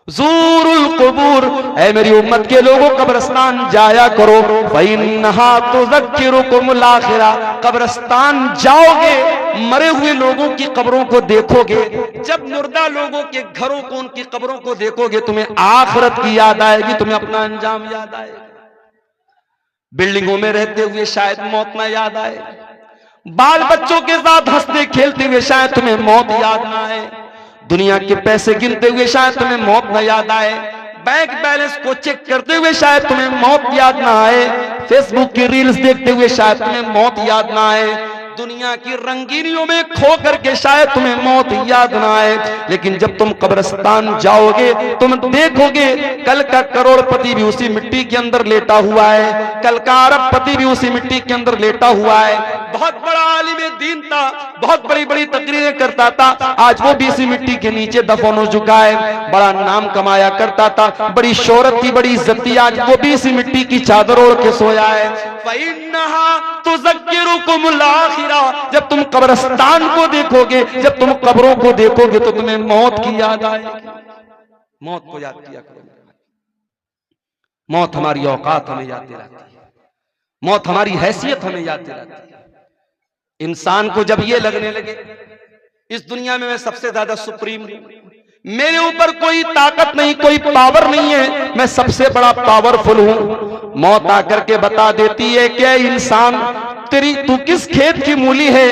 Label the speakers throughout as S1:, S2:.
S1: ज़ूरुल क़ुबूर, ऐ मेरी उम्मत के लोगों कब्रिस्तान जाया करो। फ़इन्नहा तुज़क्किरुकुमुल आखिरा, कब्रिस्तान जाओगे, मरे हुए लोगों की कब्रों को देखोगे, जब मुर्दा लोगों के घरों को, उनकी कब्रों को देखोगे, तुम्हें आखिरत की याद आएगी, तुम्हें अपना अंजाम याद आएगा। बिल्डिंगों में रहते हुए शायद मौत ना याद आए, बाल बच्चों के साथ हंसते खेलते हुए शायद तुम्हें मौत याद ना आए, दुनिया के पैसे गिनते हुए शायद तुम्हें मौत न याद आए, बैंक बैलेंस को चेक करते हुए शायद तुम्हें मौत याद ना आए, फेसबुक की रील्स देखते हुए शायद तुम्हें मौत याद ना आए, दुनिया की रंगीनियों में खो करके शायद तुम्हें मौत याद ना आए। लेकिन जब तुम कब्रिस्तान जाओगे, तुम देखोगे कल का करोड़पति भी उसी मिट्टी के अंदर लेटा हुआ है, कल का अरबपति भी उसी मिट्टी के अंदर लेटा हुआ है। बहुत बड़ा आलिम दीन था, बहुत बड़ी बड़ी तकरीरें करता था, आज वो भी इसी मिट्टी के नीचे दफन हो चुका है। बड़ा नाम कमाया करता था, बड़ी शोहरत थी, बड़ी इज्जत थी, आज वो भी इसी मिट्टी की चादर ओढ़ के सोया है। फ़इन्नहा तुज़क्किरुकुमुल आखिरा, जब तुम कब्रिस्तान को देखोगे, जब तुम कब्रों को देखोगे, तो तुम्हें मौत की याद आएगी। मौत को याद किया करो। मौत हमारी औकात हमें याद दिलाती है, मौत हमारी हैसियत हमें याद दिलाती है। इंसान को जब ये लगने लगे इस दुनिया में मैं सबसे ज्यादा सुप्रीम हूं, मेरे ऊपर कोई ताकत नहीं, कोई पावर नहीं है, मैं सबसे बड़ा पावरफुल हूं, मौत आकर के बता देती है कि इंसान तू किस खेत की मूली है।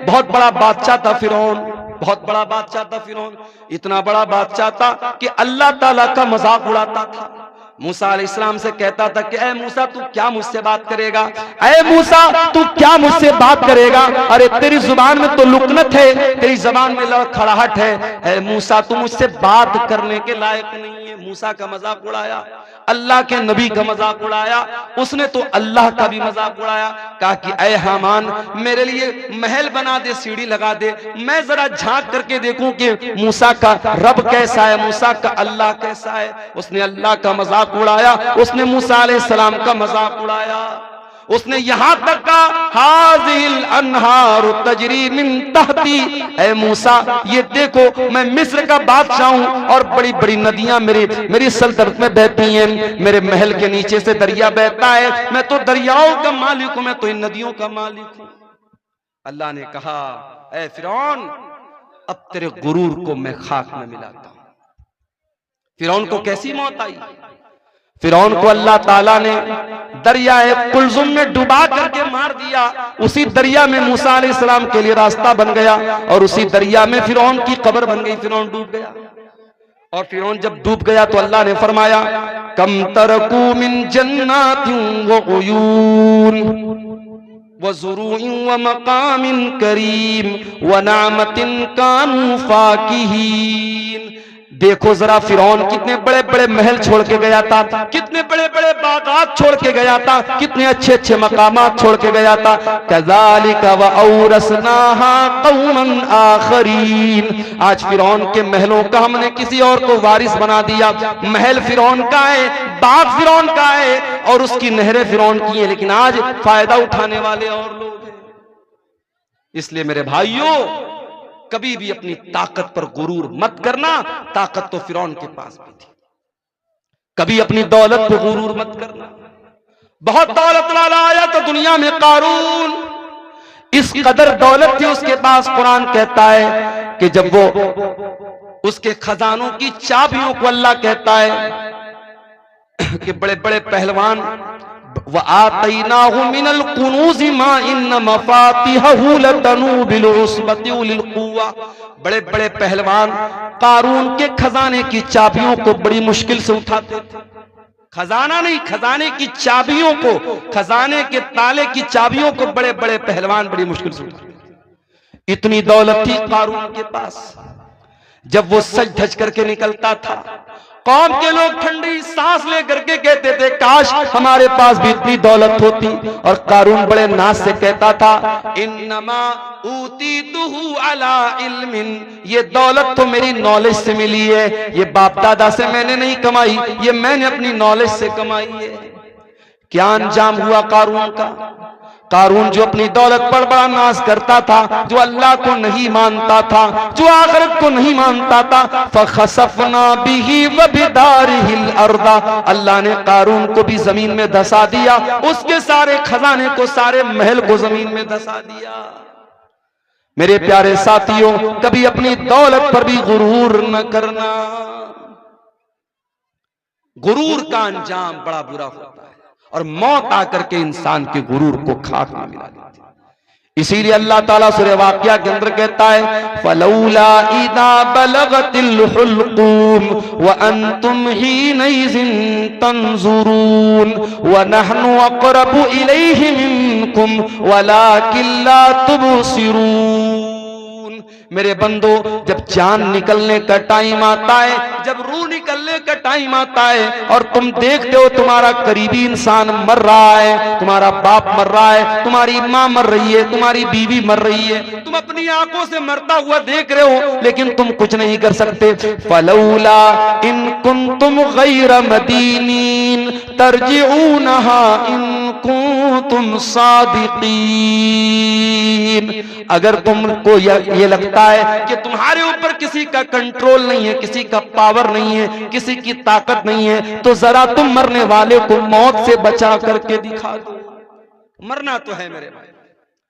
S1: बहुत बड़ा बादशाह था फिरौन, बहुत बड़ा बादशाह था फिरौन, इतना बड़ा बादशाह था कि अल्लाह ताला का मजाक उड़ाता था। मूसा अलैहिस्सलाम से कहता था कि ऐ मूसा तू क्या मुझसे बात करेगा, ऐ मूसा तू क्या मुझसे बात करेगा, अरे तेरी जुबान में तो लुकनत है, तेरी जुबान में लड़खड़ाहट है, ऐ मूसा तू मुझसे बात करने के लायक नहीं है। मूसा का मजाक उड़ाया, अल्लाह के नबी का मजाक उड़ाया, उसने तो अल्लाह का भी मजाक उड़ाया। कहा कि ऐ हामान मेरे लिए महल बना दे, सीढ़ी लगा दे, मैं जरा झांक करके देखूं कि मूसा का रब कैसा है, मूसा का अल्लाह कैसा है। उसने अल्लाह का मजाक उड़ाया, उसने मूसा अलैहिस्सलाम का मजाक उड़ाया, उसने यहां तक कहा हाज़िल अनहारु तजरी मिन तहती, ऐ मूसा ये देखो मैं मिस्र का बादशाह हूं और बड़ी बड़ी नदियां मेरी सल्तनत में बहती हैं, मेरे महल के नीचे से दरिया बहता है, मैं तो दरियाओं का मालिक हूं, मैं तो इन नदियों का मालिक हूं। अल्लाह ने कहा ऐ फिरौन अब तेरे गुरूर को मैं खाक में मिलाता हूं। फिरौन को कैसी मौत आई? फिरौन को अल्लाह ताला ने दरियाए कुलजुम में डुबा करके मार दिया, उसी दरिया में मूसा अलैहिस्सलाम के लिए रास्ता बन गया और उसी दरिया में फिरौन की कब्र बन गई, फिरौन डूब गया। और फिरौन जब डूब गया तो अल्लाह ने फरमाया कम तरकू मिन जन्नातिन व उयून व ज़ुरूइन व मकामिन करीम व नामतिन कानू फाकिहीन। देखो जरा फिरौन कितने बड़े बड़े महल छोड़ के गया था, कितने बड़े बड़े बागात छोड़ के गया था, कितने अच्छे अच्छे मकामात छोड़ के गया था। कज़ालिका व औरसनाहा कौमन आखरीन, आज फिरौन के महलों का हमने किसी और को वारिस बना दिया। महल फिरौन का है, बाग फिरौन का है और उसकी नहरें फिरौन की है, लेकिन आज फायदा उठाने वाले और लोग हैं। इसलिए मेरे भाइयों कभी भी अपनी ताकत पर गुरूर मत करना, ताकत तो फिरौन के पास भी थी। कभी अपनी दौलत पर गुरूर मत करना। बहुत दौलत वाला आया तो दुनिया में कारून, इस कदर दौलत थी उसके पास, कुरान कहता है कि जब वो उसके खजानों की चाबियों को अल्लाह कहता है कि बड़े बड़े पहलवान व आतैनाहु मिनल कुनूज़ मा इन्न मफातिहहु लतनू बिल उस्बति उलिल कुव्वा, बड़े बड़े पहलवान कारून के खजाने की चाबियों को बड़ी मुश्किल से उठाते थे। खजाना नहीं, खजाने की चाबियों को, खजाने के ताले की चाबियों को बड़े बड़े पहलवान बड़ी मुश्किल से उठाते थे। इतनी दौलत थी कारून के पास। जब वो सज धज करके निकलता था, कौम के लोग ठंडी सांस ले करके कहते थे काश हमारे पास भी इतनी दौलत होती। और कारून बड़े नाज से कहता था इन्नमा ऊतीतुहु अला इल्मिन, ये दौलत तो मेरी नॉलेज से मिली है, ये बाप दादा से मैंने नहीं कमाई, ये मैंने अपनी नॉलेज से कमाई है। क्या अंजाम हुआ कारून का? कारून जो अपनी दौलत पर बड़ा नाज करता था, जो अल्लाह को नहीं मानता था, जो आखिरत को नहीं मानता था, फखसफना बिही व बिदारिहिल अर्दा, अल्लाह ने कारून को भी जमीन में धसा दिया, उसके सारे खजाने को, सारे महल को जमीन में धसा दिया। मेरे प्यारे साथियों, कभी अपनी दौलत पर भी गुरूर न करना। गुरूर का अंजाम बड़ा बुरा होता है और मौत आकर के इंसान के गुरूर को खाक में मिला देती है। इसीलिए अल्लाह ताला सूरह वाक़िया के अंदर कहता है, फलौला इदा बलगतिल हुल्कूम व अंतुम हीनइज़िन तंजुरून व नहनु अक़रबु इलैहि मिनकुम वलाकिन ला तुबसिरून। मेरे बंदो, जब जान निकलने का टाइम आता है, जब रूह निकलने का टाइम आता है और तुम देखते हो तुम्हारा करीबी इंसान मर रहा है, तुम्हारा बाप मर रहा है, तुम्हारी माँ मर रही है, तुम्हारी बीवी मर रही है, तुम अपनी आंखों से मरता हुआ देख रहे हो, लेकिन तुम कुछ नहीं कर सकते। फलौला इन कुंतुम गैर मदीनीन तरजिऊनहा इन कुंतुम सादिकीन। अगर तुमको ये लगता है कि तुम्हारे ऊपर किसी का कंट्रोल नहीं है, किसी का पावर नहीं है, किसी की ताकत नहीं है, तो जरा तुम मरने वाले को मौत से बचा करके दिखा दो। मरना तो है मेरे भाई,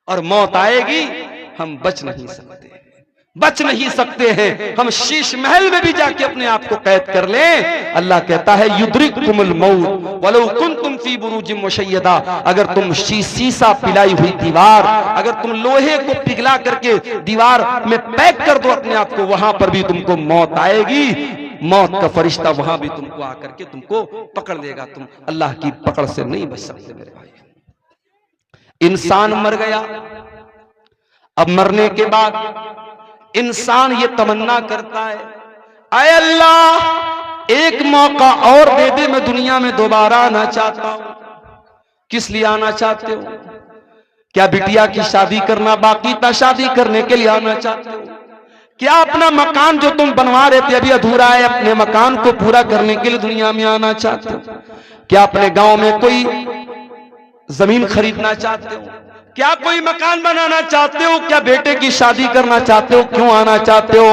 S1: और मौत आएगी, हम बच नहीं सकते, बच नहीं सकते हैं। हम शीश महल में भी जाके अपने आप को कैद कर लें, अल्लाह कहता है युद्रिकुमुल मौत वलौ कुंतुम फी बुरूजिम मुशय्यदा। अगर तुम शीशा पिलाई हुई दीवार, अगर तुम लोहे को पिघला करके दीवार में पैक कर दो अपने आप को, वहां पर भी तुमको मौत आएगी। मौत का फरिश्ता वहां भी तुमको आकर के तुमको पकड़ लेगा, तुम अल्लाह की पकड़ से नहीं बच सकते मेरे भाई। इंसान मर गया, अब मरने के बाद इंसान ये तमन्ना करता है, आए अल्लाह एक मौका और दे दे, मैं दुनिया में दोबारा आना चाहता हूं। किस लिए आना चाहते हो? क्या बिटिया की शादी करना बाकी था, शादी करने के लिए आना चाहते हो? क्या अपना मकान जो तुम बनवा रहे थे अभी अधूरा है, अपने मकान को पूरा करने के लिए दुनिया में आना चाहते हो? क्या अपने गांव में कोई जमीन खरीदना चाहते हो? क्या कोई मकान बनाना चाहते हो? क्या बेटे की शादी करना चाहते हो? क्यों आना चाहते हो?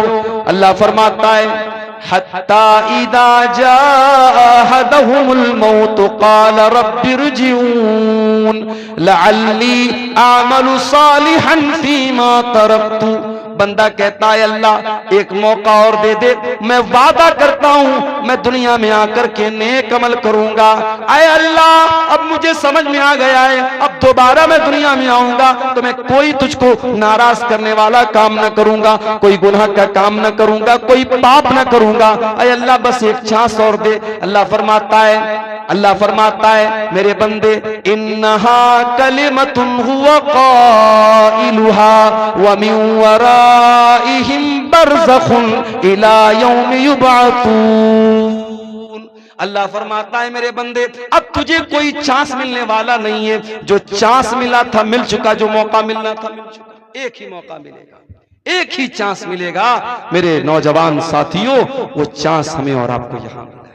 S1: अल्लाह फरमाता है, हत्ता इदा जाअहदहुमुल मौत क़ाल रब्बिरजिऊन लअल्ली आमलु सालिहन फीमा तरक्तु। बंदा कहता है अल्लाह एक मौका और दे दे, मैं वादा करता हूं मैं दुनिया में आकर के नेक अमल करूंगा। आए अल्लाह अब मुझे समझ में आ गया है, अब दोबारा मैं दुनिया में आऊंगा तो मैं कोई तुझको नाराज करने वाला काम न करूंगा, कोई गुनाह का काम न करूंगा, कोई पाप न करूंगा। आए अल्लाह बस एक चांस और दे। अल्लाह फरमाता है मेरे बंदे, इन्नहा कलिमतुन हुवा क़ाइलुहा व मिन वराइहिम बरज़खुन इला यौम युबअतून। अल्लाह फरमाता है मेरे बंदे, अब तुझे कोई चांस मिलने वाला नहीं है। जो चांस मिला था मिल चुका, जो मौका मिलना था मिल चुका। एक ही मौका मिलेगा, एक ही चांस मिलेगा मेरे नौजवान साथियों। वो चांस हमें और आपको यहां मिला है।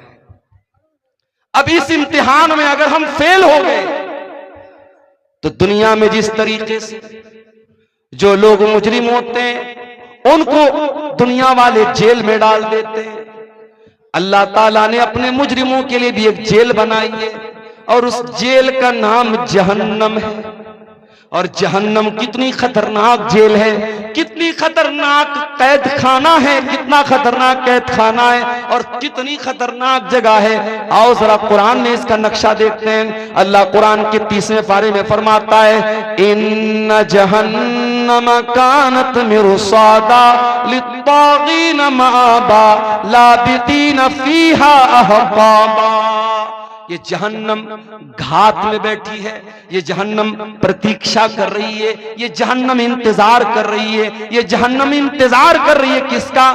S1: अब इस इम्तिहान में अगर हम फेल हो गए तो दुनिया में जिस तरीके से जो लोग मुजरिम होते हैं उनको दुनिया वाले जेल में डाल देते हैं, अल्लाह ताला ने अपने मुजरिमों के लिए भी एक जेल बनाई है और उस जेल का नाम जहन्नम है। और जहन्नम कितनी खतरनाक जेल है, कितनी खतरनाक कैद खाना है, कितना खतरनाक कैद खाना है और कितनी खतरनाक जगह है। आओ जरा कुरान में इसका नक्शा देखते हैं। अल्लाह कुरान के 30वें पारे में फरमाता है, इन्ना जहन्नम कानत मिरसादा लित्तागीन माबा लाबितीन फीहा अहकाबा। ये जहन्नम घात में बैठी है, ये जहन्नम प्रतीक्षा कर रही है, ये जहन्नम इंतजार कर रही है। ये जहन्नम इंतजार कर रही है किसका?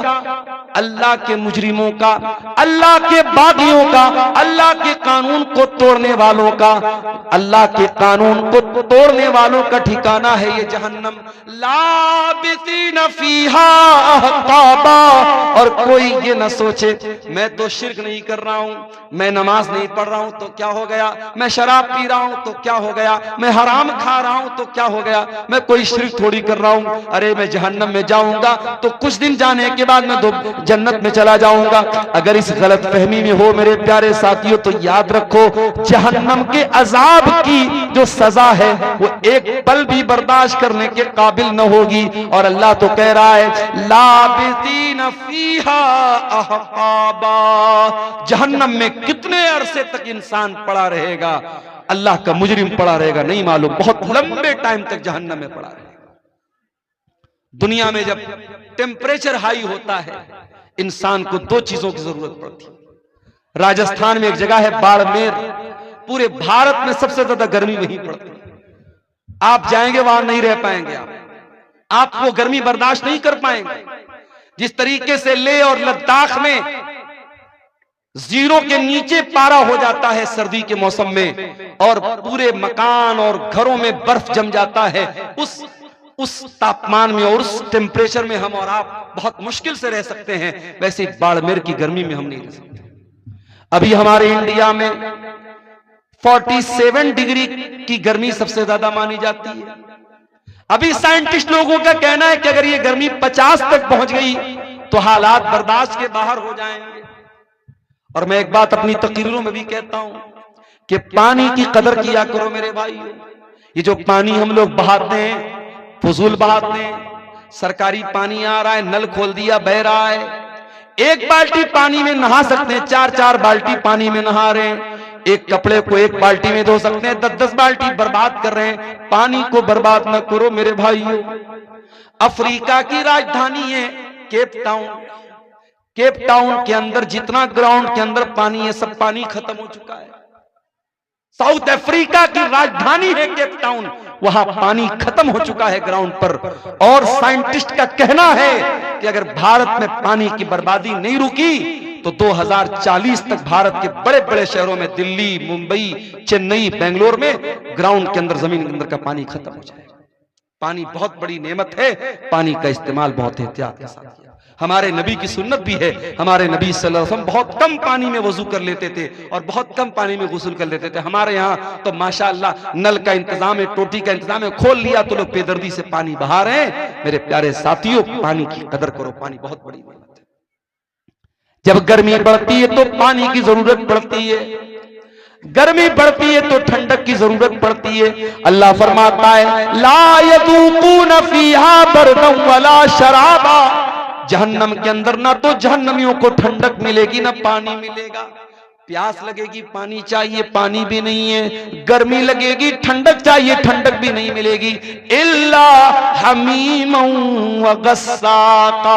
S1: अल्लाह के मुजरिमों का, अल्लाह के बागियों का, अल्लाह के कानून को तोड़ने वालों का, अल्लाह के कानून को तोड़ने वालों का ठिकाना है ये जहन्नम। लाबिसीन फीहा अहकाबा। और कोई ये न सोचे मैं तो शिर्क नहीं कर रहा हूं, मैं नमाज नहीं पढ़ रहा हूं तो क्या हो गया, मैं शराब पी रहा हूं तो क्या हो गया, मैं हराम खा रहा हूं तो क्या हो गया, मैं कोई शिर्क थोड़ी कर रहा हूं, अरे मैं जहन्नम में जाऊंगा तो कुछ दिन जाने के बाद मैं जन्नत में चला जाऊंगा। अगर इस गलत फहमी में हो मेरे प्यारे साथियों तो याद रखो जहन्नम के अजाब की जो सजा है वो एक पल भी बर्दाश्त करने के काबिल न होगी। और अल्लाह तो कह रहा है लाबिसीन फीहा अहकाबा, जहन्नम में कितने अरसे तक इंसान पड़ा रहेगा, अल्लाह का मुजरिम पड़ा रहेगा नहीं मालूम, बहुत लंबे टाइम तक जहन्नम में पड़ा रहेगा। दुनिया में जब टेम्परेचर हाई होता है इंसान को दो चीजों की जरूरत पड़ती है। राजस्थान में एक जगह है बाड़मेर, पूरे भारत में सबसे ज्यादा गर्मी वहीं पड़ती है। आप जाएंगे वहां नहीं रह पाएंगे, आप वो गर्मी बर्दाश्त नहीं कर पाएंगे। जिस तरीके से लेह और लद्दाख में 0 के नीचे पारा हो जाता है सर्दी के मौसम में और पूरे मकान और घरों में बर्फ जम जाता है, उस तापमान में और उस टेम्परेचर में हम और आप बहुत मुश्किल से रह सकते हैं, वैसे बाड़मेर की गर्मी में हम नहीं रह सकते। अभी हमारे इंडिया में 47 डिग्री की गर्मी सबसे ज्यादा मानी जाती है। अभी साइंटिस्ट लोगों का कहना है कि अगर ये गर्मी 50 तक पहुंच गई तो हालात बर्दाश्त के बाहर हो जाएंगे। और मैं एक बात अपनी तकरीरों में भी कहता हूं कि पानी की कदर किया करो मेरे भाई। ये जो पानी हम लोग बहाते हैं, फजूल बहाते हैं, सरकारी पानी आ रहा है, नल खोल दिया बह रहा है, एक बाल्टी पानी में नहा सकते हैं, 4-4 बाल्टी पानी में नहा रहे हैं, एक कपड़े को एक बाल्टी में धो सकते हैं, 10-10 बाल्टी बर्बाद कर रहे हैं। पानी को बर्बाद न करो मेरे भाइयों। अफ्रीका की राजधानी है केप टाउन, केप टाउन के अंदर जितना ग्राउंड के अंदर पानी है सब पानी खत्म हो चुका है। साउथ अफ्रीका की राजधानी है केप टाउन, वहां पानी खत्म हो चुका है ग्राउंड पर। और साइंटिस्ट का कहना है कि अगर भारत में पानी की बर्बादी नहीं रुकी तो 2040 तक भारत के बड़े बड़े शहरों में, दिल्ली, मुंबई, चेन्नई, बेंगलोर में ग्राउंड के अंदर, जमीन के अंदर का पानी खत्म हो जाएगा। पानी बहुत बड़ी नेमत है, पानी का इस्तेमाल बहुत एहतियात के साथ किया। हमारे नबी की सुन्नत भी है, हमारे नबी सल्लल्लाहु अलैहि वसल्लम बहुत कम पानी में वजू कर लेते थे और बहुत कम पानी में गुस्ल कर लेते थे। हमारे यहाँ तो माशाअल्लाह नल का इंतजाम है, टोटी का इंतजाम है, खोल लिया तो लोग बेदर्दी से पानी बहा रहे हैं। मेरे प्यारे साथियों, पानी की कदर करो, पानी बहुत बड़ी नेमत है। जब गर्मी बढ़ती है तो पानी की जरूरत पड़ती है, गर्मी बढ़ती है तो ठंडक की जरूरत पड़ती है। अल्लाह फरमाता है ला यदूकून फीहा बरदन वला शराबा, जहन्नम के अंदर ना तो जहन्नमियों को ठंडक मिलेगी ना पानी मिलेगा। प्यास लगेगी पानी चाहिए, पानी भी नहीं है, गर्मी लगेगी ठंडक चाहिए, ठंडक भी नहीं मिलेगी। इल्ला हमीमन व गस्साका,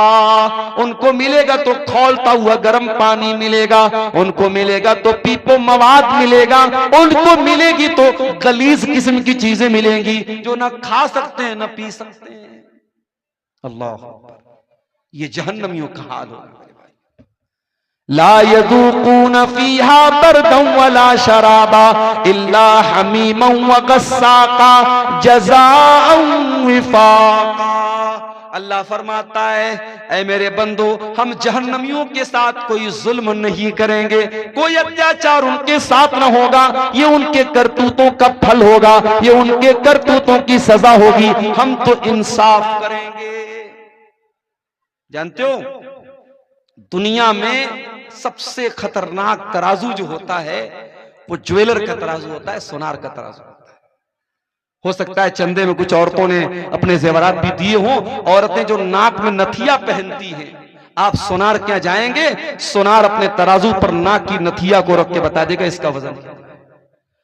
S1: उनको मिलेगा तो खौलता हुआ गर्म पानी मिलेगा, उनको मिलेगा तो पीपो मवाद मिलेगा, उनको मिलेगी तो गलीज किस्म की चीजें मिलेंगी जो ना खा सकते हैं ना पी सकते हैं। अल्लाह, ये जहन्नमियों का हाल होगा। ला यदूकून फीहा बरदन वला शराबा इल्ला हमीमन व गस्साका जज़ाअन विफाका। अल्लाह फरमाता है ऐ मेरे बंदो, हम जहन्नमियों के साथ कोई जुल्म नहीं करेंगे, कोई अत्याचार उनके साथ न होगा, ये उनके करतूतों का फल होगा, ये उनके करतूतों की सजा होगी। हम तो इंसाफ करेंगे। जानते हो दुनिया में सबसे खतरनाक तराजू जो होता है वो ज्वेलर का तराजू होता है, सोनार का तराजू होता है। हो सकता है चंदे में कुछ औरतों ने अपने जेवरात भी दिए हों, औरतें जो नाक में नथिया पहनती हैं, आप सोनार क्या जाएंगे, सोनार अपने तराजू पर नाक की नथिया को रख के बता देगा इसका वजन।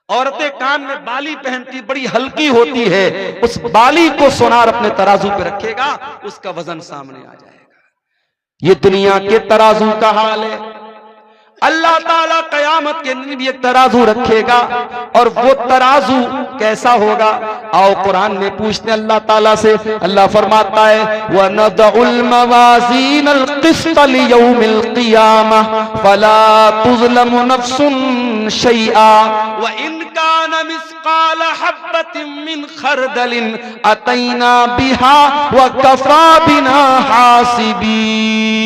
S1: औरतें कान में बाली पहनती, बड़ी हल्की होती है, उस बाली को सोनार अपने तराजू पे रखेगा, उसका वजन सामने आ जाएगा। ये दुनिया के तराजू का हाल है। अल्लाह ताला कयामत के दिन भी एक तराजू रखेगा, और वो तराजू कैसा होगा? आओ कुरान में पूछते हैं अल्लाह ताला से। अल्लाह फरमाता है वनदउल मवाज़ीनल क़िस्त लियौमिल क़ियामह फला तुज़लमु नफ्सुन शैआ व इन कान मिस्क़ाल हब्बतिन मिन खरदलिन अतैना बिहा व कफ़ा बिना हासिबीन।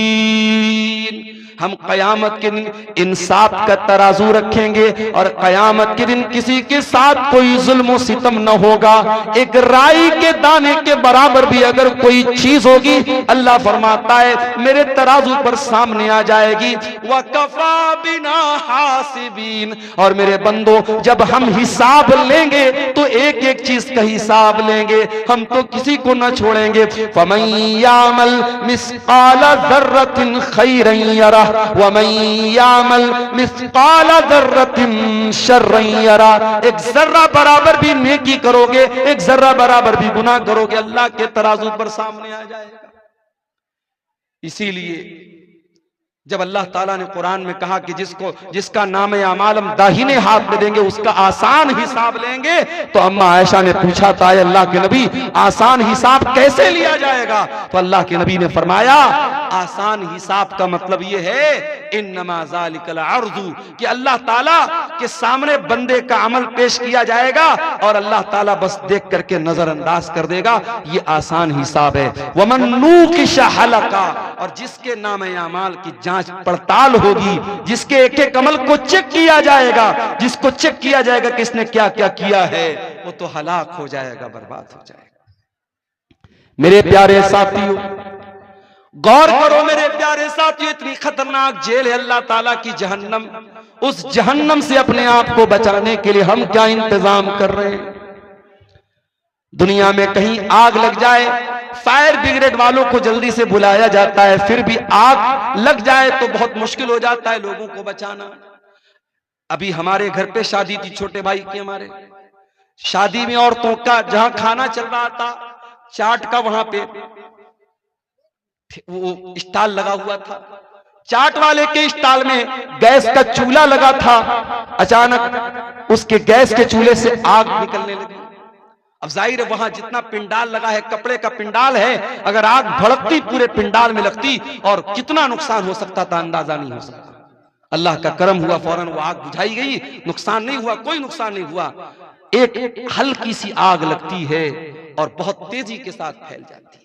S1: हम कयामत के दिन इंसाफ का तराजू रखेंगे, और कयामत के दिन किसी के साथ कोई जुल्म सितम न होगा। एक राई के दाने के बराबर भी अगर कोई चीज होगी, अल्लाह फरमाता है मेरे तराजू पर सामने आ जाएगी। वकफा बिना हासिबीन, और मेरे बंदो जब हम हिसाब लेंगे तो एक एक चीज का हिसाब लेंगे, हम तो किसी को न छोड़ेंगे। फमन यामल मिस्क़ाल ज़र्रतिन खैरन यरा वमन यामल मिस्क़ाल ज़र्रतिन शर्रन यरा। एक जर्रा बराबर भी नेकी करोगे, एक जर्रा बराबर भी गुनाह करोगे, अल्लाह के तराजू पर सामने आ जाएगा। इसीलिए जब अल्लाह ताला ने कुरान में कहा कि जिसका नाम अमाल हम दाहिने हाथ में देंगे उसका आसान हिसाब लेंगे, तो अम्मा आयशा ने पूछा था अल्लाह के नबी आसान हिसाब कैसे लिया जाएगा? तो अल्लाह के नबी ने फरमाया आसान हिसाब का मतलब ये है इन्नमा ज़ालिकल अर्ज़ु, कि अल्लाह ताला के सामने बंदे का अमल पेश किया जाएगा और अल्लाह ताला बस देख करके नजरअंदाज कर देगा, ये आसान हिसाब है। वमन नूकिशा हलका, और जिसके नाम अमाल की जांच पड़ताल होगी, जिसके एक एक अमल को चेक किया जाएगा, जिसको चेक किया जाएगा किसने क्या क्या किया है, वो तो हलाक हो जाएगा, बर्बाद हो जाएगा। मेरे प्यारे साथियों गौर करो, मेरे प्यारे साथियों, इतनी खतरनाक जेल है अल्लाह ताला की जहन्नम। उस जहन्नम से अपने आप को बचाने के लिए हम क्या इंतजाम कर रहे हैं? दुनिया में कहीं आग लग जाए, फायर ब्रिगेड वालों को जल्दी से बुलाया जाता है, फिर भी आग लग जाए तो बहुत मुश्किल हो जाता है लोगों को बचाना। अभी हमारे घर पे शादी थी, छोटे भाई की, हमारे शादी में औरतों का जहां खाना चल रहा था चाट का, वहां पे वो स्टॉल लगा हुआ था। चाट वाले के स्टॉल में गैस का चूल्हा लगा था, अचानक उसके गैस के चूल्हे से आग निकलने लगी। अब जाहिर है वहां जितना पिंडाल लगा है, कपड़े का पिंडाल है, अगर आग भड़कती पूरे पिंडाल में लगती और कितना नुकसान हो सकता था अंदाजा नहीं हो सकता। अल्लाह का करम हुआ, फौरन वो आग बुझाई गई, नुकसान नहीं हुआ, कोई नुकसान नहीं हुआ। एक हल्की सी आग लगती है और बहुत तेजी के साथ फैल जाती है।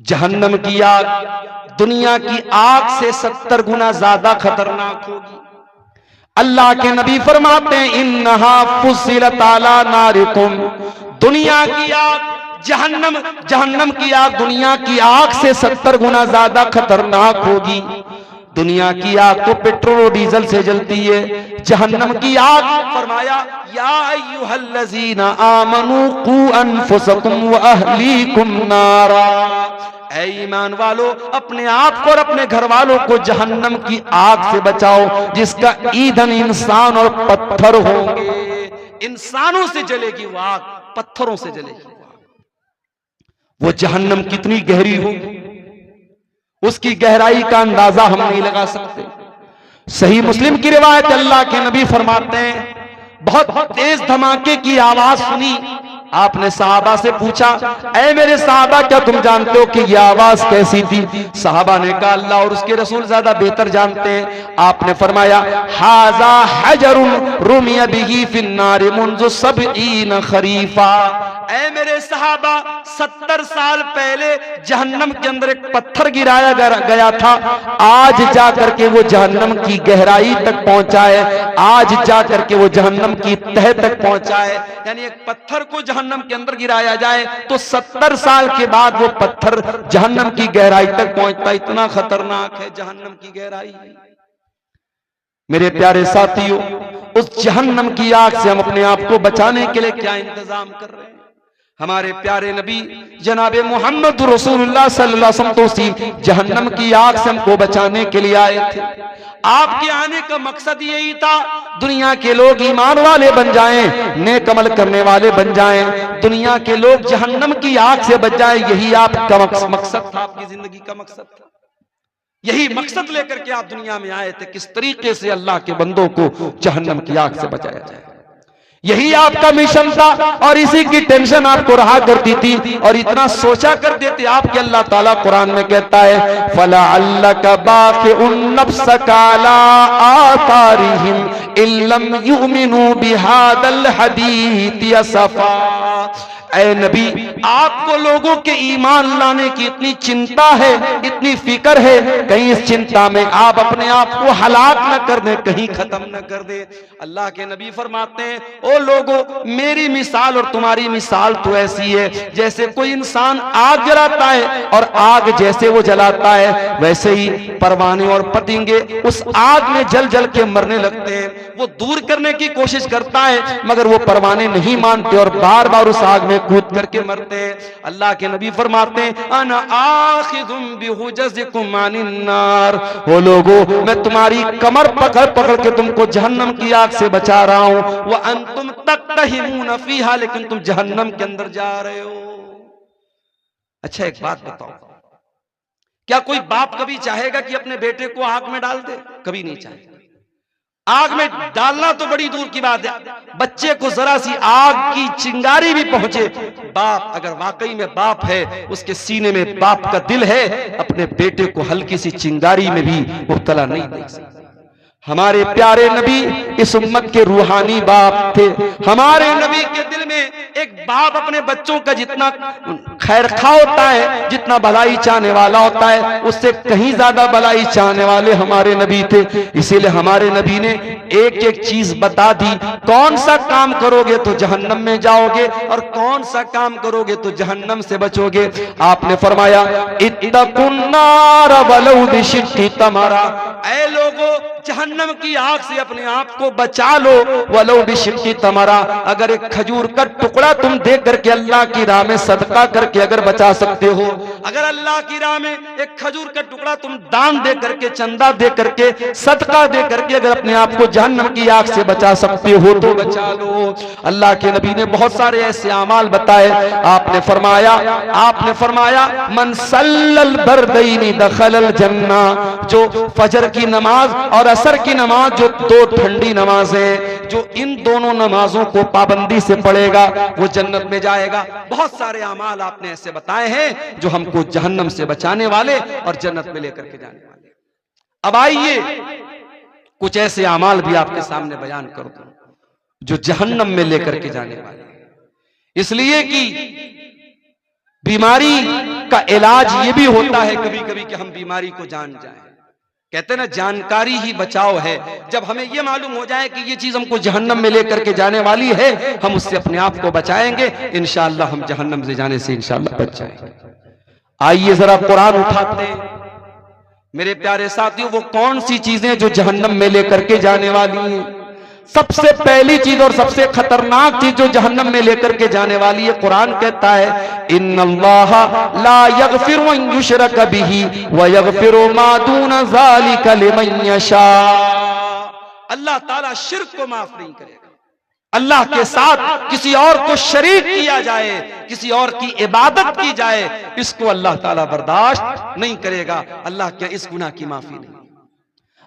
S1: जहन्नम की आग दुनिया की आग से 70 गुना ज्यादा खतरनाक होगी। अल्लाह के नबी फरमाते हैं इन्नहा फुस्सिलत अला नारिकुम, दुनिया की आग जहन्नम की आग दुनिया की आग से 70 गुना ज्यादा खतरनाक होगी। दुनिया की आग तो पेट्रोल और डीजल से जलती है, जहन्नम की आग फरमाया या अय्युहल्लज़ीना आमनू कू अनफुसकुम व अहलीकुम नारा, ऐ ईमान वालो अपने आप को और अपने घर वालों को जहन्नम की आग से बचाओ, जिसका ईंधन इंसान और पत्थर होंगे। इंसानों से जलेगी वो आग, पत्थरों से जलेगी वो आग। वो जहन्नम कितनी गहरी होगी, उसकी गहराई का अंदाजा हम नहीं लगा सकते। सही मुस्लिम की रिवायत, अल्लाह के नबी फरमाते हैं बहुत तेज धमाके की आवाज सुनी। आपने सहाबा से पूछा ऐ मेरे सहाबा क्या तुम जानते हो कि यह आवाज कैसी थी? सहाबा ने कहा अल्लाह और उसके रसूल ज्यादा बेहतर जानते हैं। आपने फरमाया हाजा हजरुन रुमिया बिही फिन्नार मुंज़ु सबईन खरीफा, ऐ मेरे सहाबा 70 साल पहले जहन्नम के अंदर एक पत्थर गिराया गया था, आज जाकर के वो जहन्नम की गहराई तक पहुंचा है, आज जाकर के वो जहन्नम की तह तक पहुंचा है। यानी एक पत्थर को जहन्नम के अंदर गिराया जाए तो 70 साल के बाद वो पत्थर जहन्नम की गहराई तक पहुंचता। इतना खतरनाक है जहन्नम की गहराई। मेरे प्यारे साथियों, उस जहन्नम की आग से हम अपने आप को बचाने के लिए क्या इंतजाम कर रहे हैं? हमारे प्यारे नबी जनाबे मोहम्मद रसूलुल्लाह सल्लल्लाहु अलैहि वसल्लम तो उसी जहन्नम की आग से हमको बचाने के लिए आए थे। आपके आने का मकसद यही था दुनिया के लोग ईमान वाले बन जाएं, नेक अमल करने वाले बन जाएं, दुनिया के लोग जहन्नम की आग से बच जाएं। यही आपका मकसद था, आपकी जिंदगी का मकसद था। यही मकसद लेकर के आप दुनिया में आए थे, किस तरीके से अल्लाह के बंदों को जहन्नम की आग से बचाया जाए। यही आपका मिशन था और इसी की टेंशन आपको रहा करती थी और इतना सोचा करते थे आप कि अल्लाह ताला कुरान में कहता है फला अल्लाका बाक़िउन नफ्सका अला आतारिहिम इल्लम युमिनु बिहादल हदीथ असफा। ऐ नबी, आपको लोगों के ईमान लाने की इतनी चिंता है, इतनी फिक्र है, कहीं इस चिंता में आप अपने आप को हलाक न कर दे, कहीं खत्म न कर दे। अल्लाह के नबी फरमाते हैं, ओ लोगों, मेरी मिसाल और तुम्हारी मिसाल तो ऐसी है जैसे कोई इंसान आग जलाता है और आग जैसे वो जलाता है वैसे ही परवाने और पतंगे उस आग में जल जल के मरने लगते हैं। वो दूर करने की कोशिश करता है मगर वो परवाने नहीं मानते और बार बार उस आग में कूद करके मरते हैं। अल्लाह के नबी फरमाते हैं अना आखिजुम बिहुजजिकुम अनिन नार, वो लोगों, मैं तुम्हारी कमर पकड़ पकड़ के तुमको जहन्नम की आग से बचा रहा हूं, व अंतुम तक्तहिमून फीहा, लेकिन तुम जहन्नम के अंदर जा रहे हो। अच्छा एक बात बताओ, क्या कोई बाप कभी चाहेगा कि अपने बेटे को आग में डाल दे? कभी नहीं चाहेगा। आग में डालना तो बड़ी दूर की बात है, बच्चे को जरा सी आग की चिंगारी भी पहुंचे, बाप अगर वाकई में बाप है, उसके सीने में बाप का दिल है, अपने बेटे को हल्की सी चिंगारी में भी मुब्तला नहीं देख सकता। हमारे प्यारे नबी इस उम्मत के रूहानी बाप थे। हमारे नबी के दिल में एक बाप अपने बच्चों का जितना खैरखा होता है, जितना भलाई चाहने वाला होता है, उससे कहीं ज्यादा भलाई चाहने वाले हमारे नबी थे। इसीलिए हमारे नबी ने एक एक चीज बता दी, कौन सा काम करोगे तो जहन्नम में जाओगे और कौन सा काम करोगे तो जहन्नम से बचोगे। आपने फरमाया इत्तकुन नार वलौ बिशिक्कि तमरा, ऐ लोगों, जहन्नम की आग से अपने आप को बचा लो, वलो बिशिक्कि तमरा, अगर एक खजूर का टुकड़ा तुम दे करके अल्लाह की राह में सदका करके अगर बचा सकते हो, अगर अल्लाह की राह में एक खजूर का टुकड़ा तुम दान दे करके, चंदा दे करके, सदका दे करके अगर अपने आप को जहन्नम की आग से बचा सकते हो तो बचा लो। अल्लाह के नबी ने बहुत सारे ऐसे अमाल बताए। आपने फरमाया मन सल्लल बरदैनी दखलल जन्ना, जो फजर की नमाज और असर की नमाज, जो दो ठंडी नमाजें, जो इन दोनों नमाजों को पाबंदी से पढ़ेगा वो जन्नत में जाएगा। बहुत सारे अमाल आपने ऐसे बताए हैं जो हमको जहन्नम से बचाने वाले और जन्नत में लेकर के जाने वाले। अब आइए कुछ ऐसे अमाल भी आपके सामने बयान कर दूं जो जहन्नम में लेकर के जाने वाले, इसलिए कि बीमारी का इलाज ये भी होता है कभी कभी कि हम बीमारी को जान जाएं। कहते हैं ना, जानकारी ही बचाव है। जब हमें यह मालूम हो जाए कि ये चीज हमको जहन्नम में लेकर के जाने वाली है, हम उससे अपने आप को बचाएंगे, इंशाअल्लाह हम जहन्नम से जाने से इंशाअल्लाह बच जाएंगे। आइए जरा कुरान उठाते हैं मेरे प्यारे साथियों, वो कौन सी चीजें जो जहन्नम में लेकर के जाने वाली हैं। सबसे पहली चीज और सबसे खतरनाक चीज जो जहन्नम में लेकर के जाने वाली है, कुरान कहता है इन्नल्लाह ला यगफिरु अन युशरक बिही व यगफिरु मा दून ज़ालिका लिमन यशा। अल्लाह ताला शिर्क को माफ नहीं करेगा। अल्लाह के साथ किसी और को शरीक किया जाए, किसी और की इबादत की जाए, इसको अल्लाह ताला बर्दाश्त नहीं करेगा। अल्लाह क्या इस गुनाह की माफी नहीं।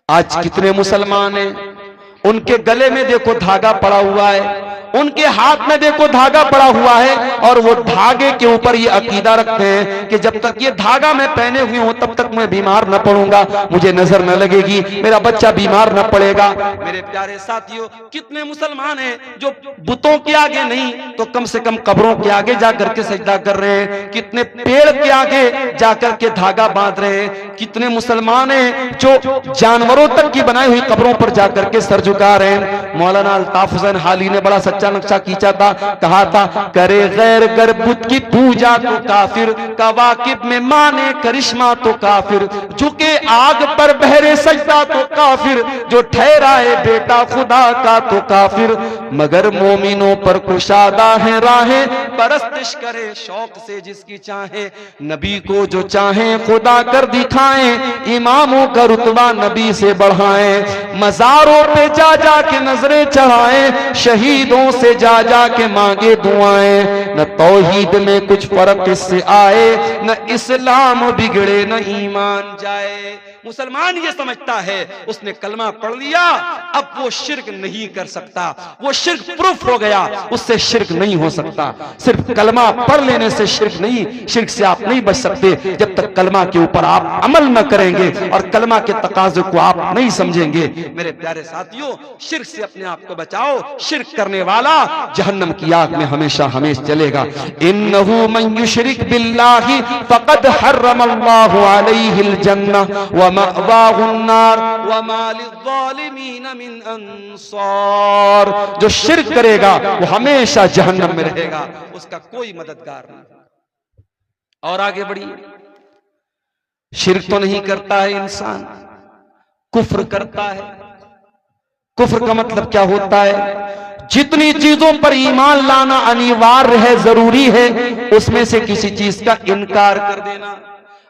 S1: आज कितने मुसलमान हैं, उनके गले में देखो धागा पड़ा हुआ है, उनके हाथ में देखो धागा पड़ा हुआ है, और वो धागे के ऊपर ये अकीदा रखते हैं कि जब तक ये धागा मैं पहने हुए हूं तब तक मैं बीमार न पड़ूंगा, मुझे नजर न लगेगी, मेरा बच्चा बीमार न पड़ेगा। मेरे प्यारे साथियों, कितने मुसलमान हैं जो बुतों के आगे नहीं तो कम से कम कब्रों के आगे जाकर के सजदा कर रहे हैं, कितने पेड़ के आगे जाकर के धागा बांध रहे हैं, कितने मुसलमान हैं जो जानवरों तक की बनाई हुई कब्रों पर जाकर के सर झुका रहे हैं। मौलाना अल्ताफ हुसैन हाली ने बड़ा सच्चा नक्शा खींचा था, कहा था करे गैर गर बुत की पूजा तो काफिर, कवाकिब में माने करिश्मा तो काफिर, झुके आग पर बहरे सजदा तो काफिर, जो ठहराए बेटा खुदा का तो काफिर, मगर मोमिनों पर कुशादा है राहें, परस्तिश करे शौक से जिसकी चाहे, नबी को जो चाहे खुदा कर दिखाएं, इमामों का रुतबा नबी से बढ़ाएं, मजारों पे जा जा के नजरें चढ़ाएं, शहीदों से जा जा के मांगे दुआएं, न तौहीद में कुछ फर्क इससे आए, न इस्लाम बिगड़े न ईमान जाए। मुसलमान ये समझता है उसने कलमा पढ़ लिया, अब वो शिर्क नहीं कर सकता, वो शिर्क प्रूफ हो गया, उससे शिर्क नहीं हो सकता। सिर्फ कलमा पढ़ लेने से शिर्क नहीं, शिर्क से आप नहीं बच सकते जब तक कलमा के ऊपर आप अमल न करेंगे और कलमा के तकाजे को आप नहीं समझेंगे। मेरे प्यारे साथियों, शिर्क से अपने आप को बचाओ। शिर्क करने वाला जहन्नम की आग में हमेशा हमेशा चलेगा। इन्नहु मन युशरिक बिल्लाहि फक़द हर्रमल्लाहु अलैहिल जन्नह व मअवाहुन नार व मा लिज़्ज़ालिमीन मिन अंसार। जो शिर्क करेगा वो हमेशा जहन्नम में रहेगा, उसका कोई मददगार नहीं। और आगे बढ़िए, शिर्क तो नहीं करता है इंसान, कुफ्र करता है। कुफ्र का मतलब क्या होता है? जितनी चीजों पर ईमान लाना अनिवार्य है, जरूरी है, उसमें से किसी चीज का इनकार कर देना।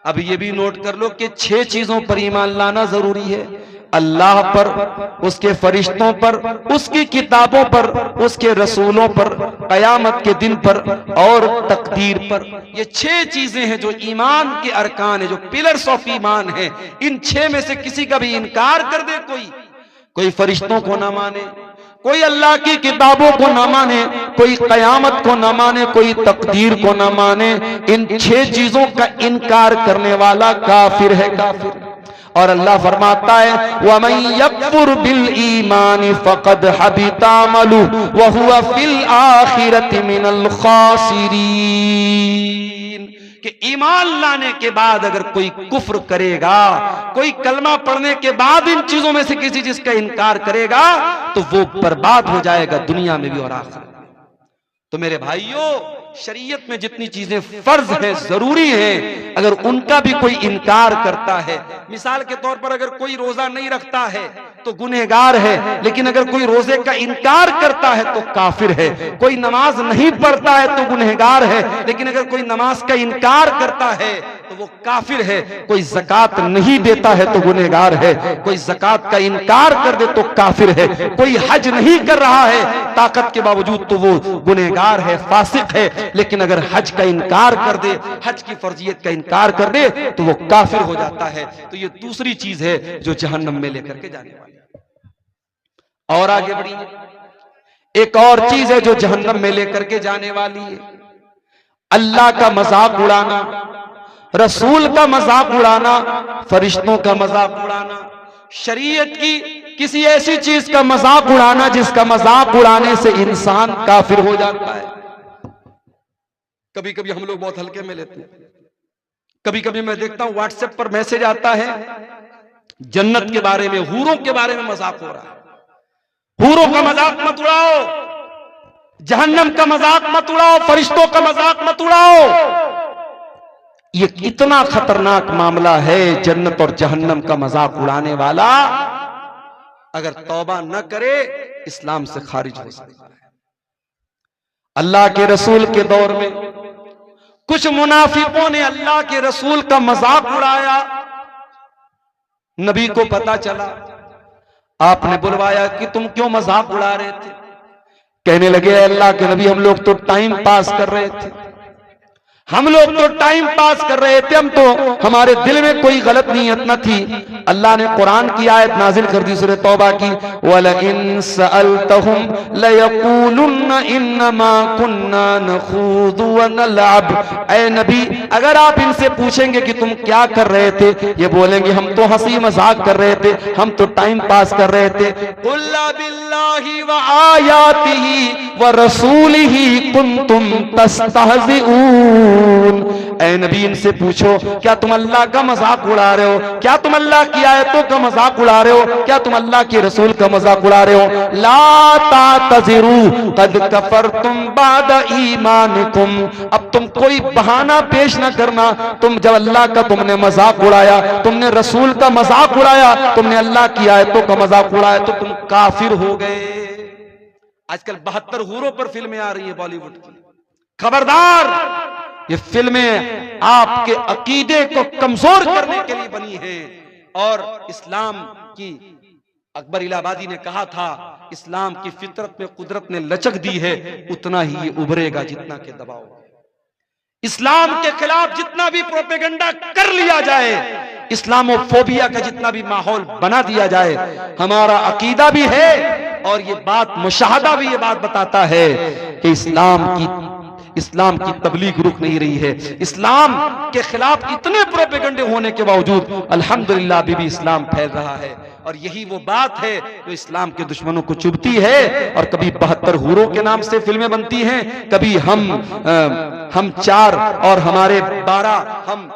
S1: अब ये भी नोट कर लो कि 6 चीजों पर ईमान लाना जरूरी है। अल्लाह पर, उसके फरिश्तों पर, उसकी किताबों पर, उसके रसूलों पर, कयामत के दिन पर और तकदीर पर। ये 6 चीजें हैं जो ईमान के अरकान है, जो पिलर्स ऑफ ईमान है। इन 6 में से किसी का भी इनकार कर दे, कोई फरिश्तों को ना माने, कोई अल्लाह की किताबों को ना माने, कोई कयामत को ना माने, कोई तकदीर को ना माने, इन 6 चीजों का इनकार करने वाला काफिर है, काफिर। और अल्लाह फरमाता है वमन यकफुर बिल ईमान फक़द हबिता अमलुहु व हुवा फिल आखिरति मिनल खासिरीन। कि ईमान लाने के बाद अगर कोई कुफ्र करेगा, कोई कलमा पढ़ने के बाद इन चीजों में से किसी चीज का इनकार करेगा, तो वो बर्बाद हो जाएगा दुनिया में भी और आखिरत में। तो मेरे भाइयों, शरीयत में जितनी चीजें फर्ज है, जरूरी है, अगर उनका भी कोई इनकार करता है, मिसाल के तौर पर अगर कोई रोजा नहीं रखता है तो गुनहगार है, लेकिन अगर कोई रोजे का इनकार करता है तो काफिर है। कोई नमाज नहीं पढ़ता है तो गुनहगार है, लेकिन अगर कोई नमाज का इनकार करता है तो वो काफिर है। कोई ज़कात नहीं देता है तो गुनहगार है, कोई ज़कात का इनकार कर दे तो काफिर है। कोई हज नहीं कर रहा है ताकत के बावजूद तो वो गुनहगार है, फासिक है, लेकिन अगर हज का इनकार कर दे, हज की फर्जियत का इनकार कर दे तो वो काफिर हो जाता है। तो ये दूसरी चीज है जो जहन्नम में लेकर के जाने वाली है। और आगे बढ़िए, एक और चीज है जो जहन्नम में लेकर के जाने वाली है, अल्लाह का मजाक उड़ाना, रसूल का मजाक उड़ाना, फरिश्तों का मजाक उड़ाना, शरीयत की किसी ऐसी चीज का मजाक उड़ाना जिसका मजाक उड़ाने से इंसान काफिर हो जाता है। कभी कभी हम लोग बहुत हल्के में लेते हैं। कभी कभी मैं देखता हूं व्हाट्सएप पर मैसेज आता है, जन्नत के बारे में, हूरों के बारे में मजाक हो रहा है। हूरों का मजाक मत उड़ाओ, जहन्नम का मजाक मत उड़ाओ, फरिश्तों का मजाक मत उड़ाओ। ये कितना खतरनाक मामला है। जन्नत और जहन्नम का मजाक उड़ाने वाला अगर तौबा न करे इस्लाम से खारिज हो सकता है। अल्लाह के रसूल के दौर में कुछ मुनाफिकों ने अल्लाह के रसूल का मजाक उड़ाया। नबी को पता चला, आपने बुलवाया कि तुम क्यों मजाक उड़ा रहे थे? कहने लगे अल्लाह के नबी, हम लोग तो टाइम पास कर रहे थे, हम लोग तो टाइम पास कर रहे थे, हम तो, हमारे दिल में कोई गलत नीयत न थी। अल्लाह ने कुरान की आयत नाजिल कर दी, सूरह तौबा की, वलइन सअलतहुम लयक़ूलुन्न इन्नमा कुन्ना नख़ूदु व नलअब। ऐ नबी, अगर आप इनसे पूछेंगे कि तुम क्या कर रहे थे, ये बोलेंगे हम तो हंसी मजाक कर रहे थे, हम तो टाइम पास कर रहे थे। कुल बिल्लाहि व आयातिही व रसूलिही कुंतुम तस्तहज़िऊन। ऐ नबी, इनसे पूछो क्या तुम अल्लाह का मजाक उड़ा रहे हो? क्या तुम अल्लाह की आयतों का मजाक उड़ा रहे हो? क्या तुम अल्लाह के रसूल का मजाक उड़ा रहे हो? ला तातज़िरू क़द कफ़रतुम बाद ईमानिकुम। अब तुम कोई बहाना पेश ना करना। तुम जब अल्लाह का तुमने मजाक उड़ाया, तुमने रसूल का मजाक उड़ाया, तुमने अल्लाह की आयतों का मजाक उड़ाया तो तुम काफिर हो गए। आजकल 72 हूरों पर फिल्में आ रही है बॉलीवुड की। खबरदार, ये फिल्में आपके अकीदे को कमजोर करने के लिए बनी हैं और इस्लाम की अकबर इलाहाबादी ने कहा था, इस्लाम की फितरत में कुदरत ने लचक दी है, उतना ही ये उभरेगा जितना के दबाव। इस्लाम के खिलाफ जितना भी प्रोपेगेंडा कर लिया जाए, इस्लामोफोबिया का जितना भी माहौल बना दिया जाए, हमारा अकीदा भी है और ये बात मुशाहदा भी ये बात बताता है कि इस्लाम की तबलीग रुक नहीं रही है। इस्लाम के खिलाफ इतने प्रोपेगेंडे होने के बावजूद अल्हम्दुलिल्लाह अभी भी इस्लाम फैल रहा है। और यही वो बात है जो इस्लाम के दुश्मनों को चुभती है। और कभी 72 हूरों के नाम से फिल्में बनती हैं, कभी हम 4 और हमारे 12, हम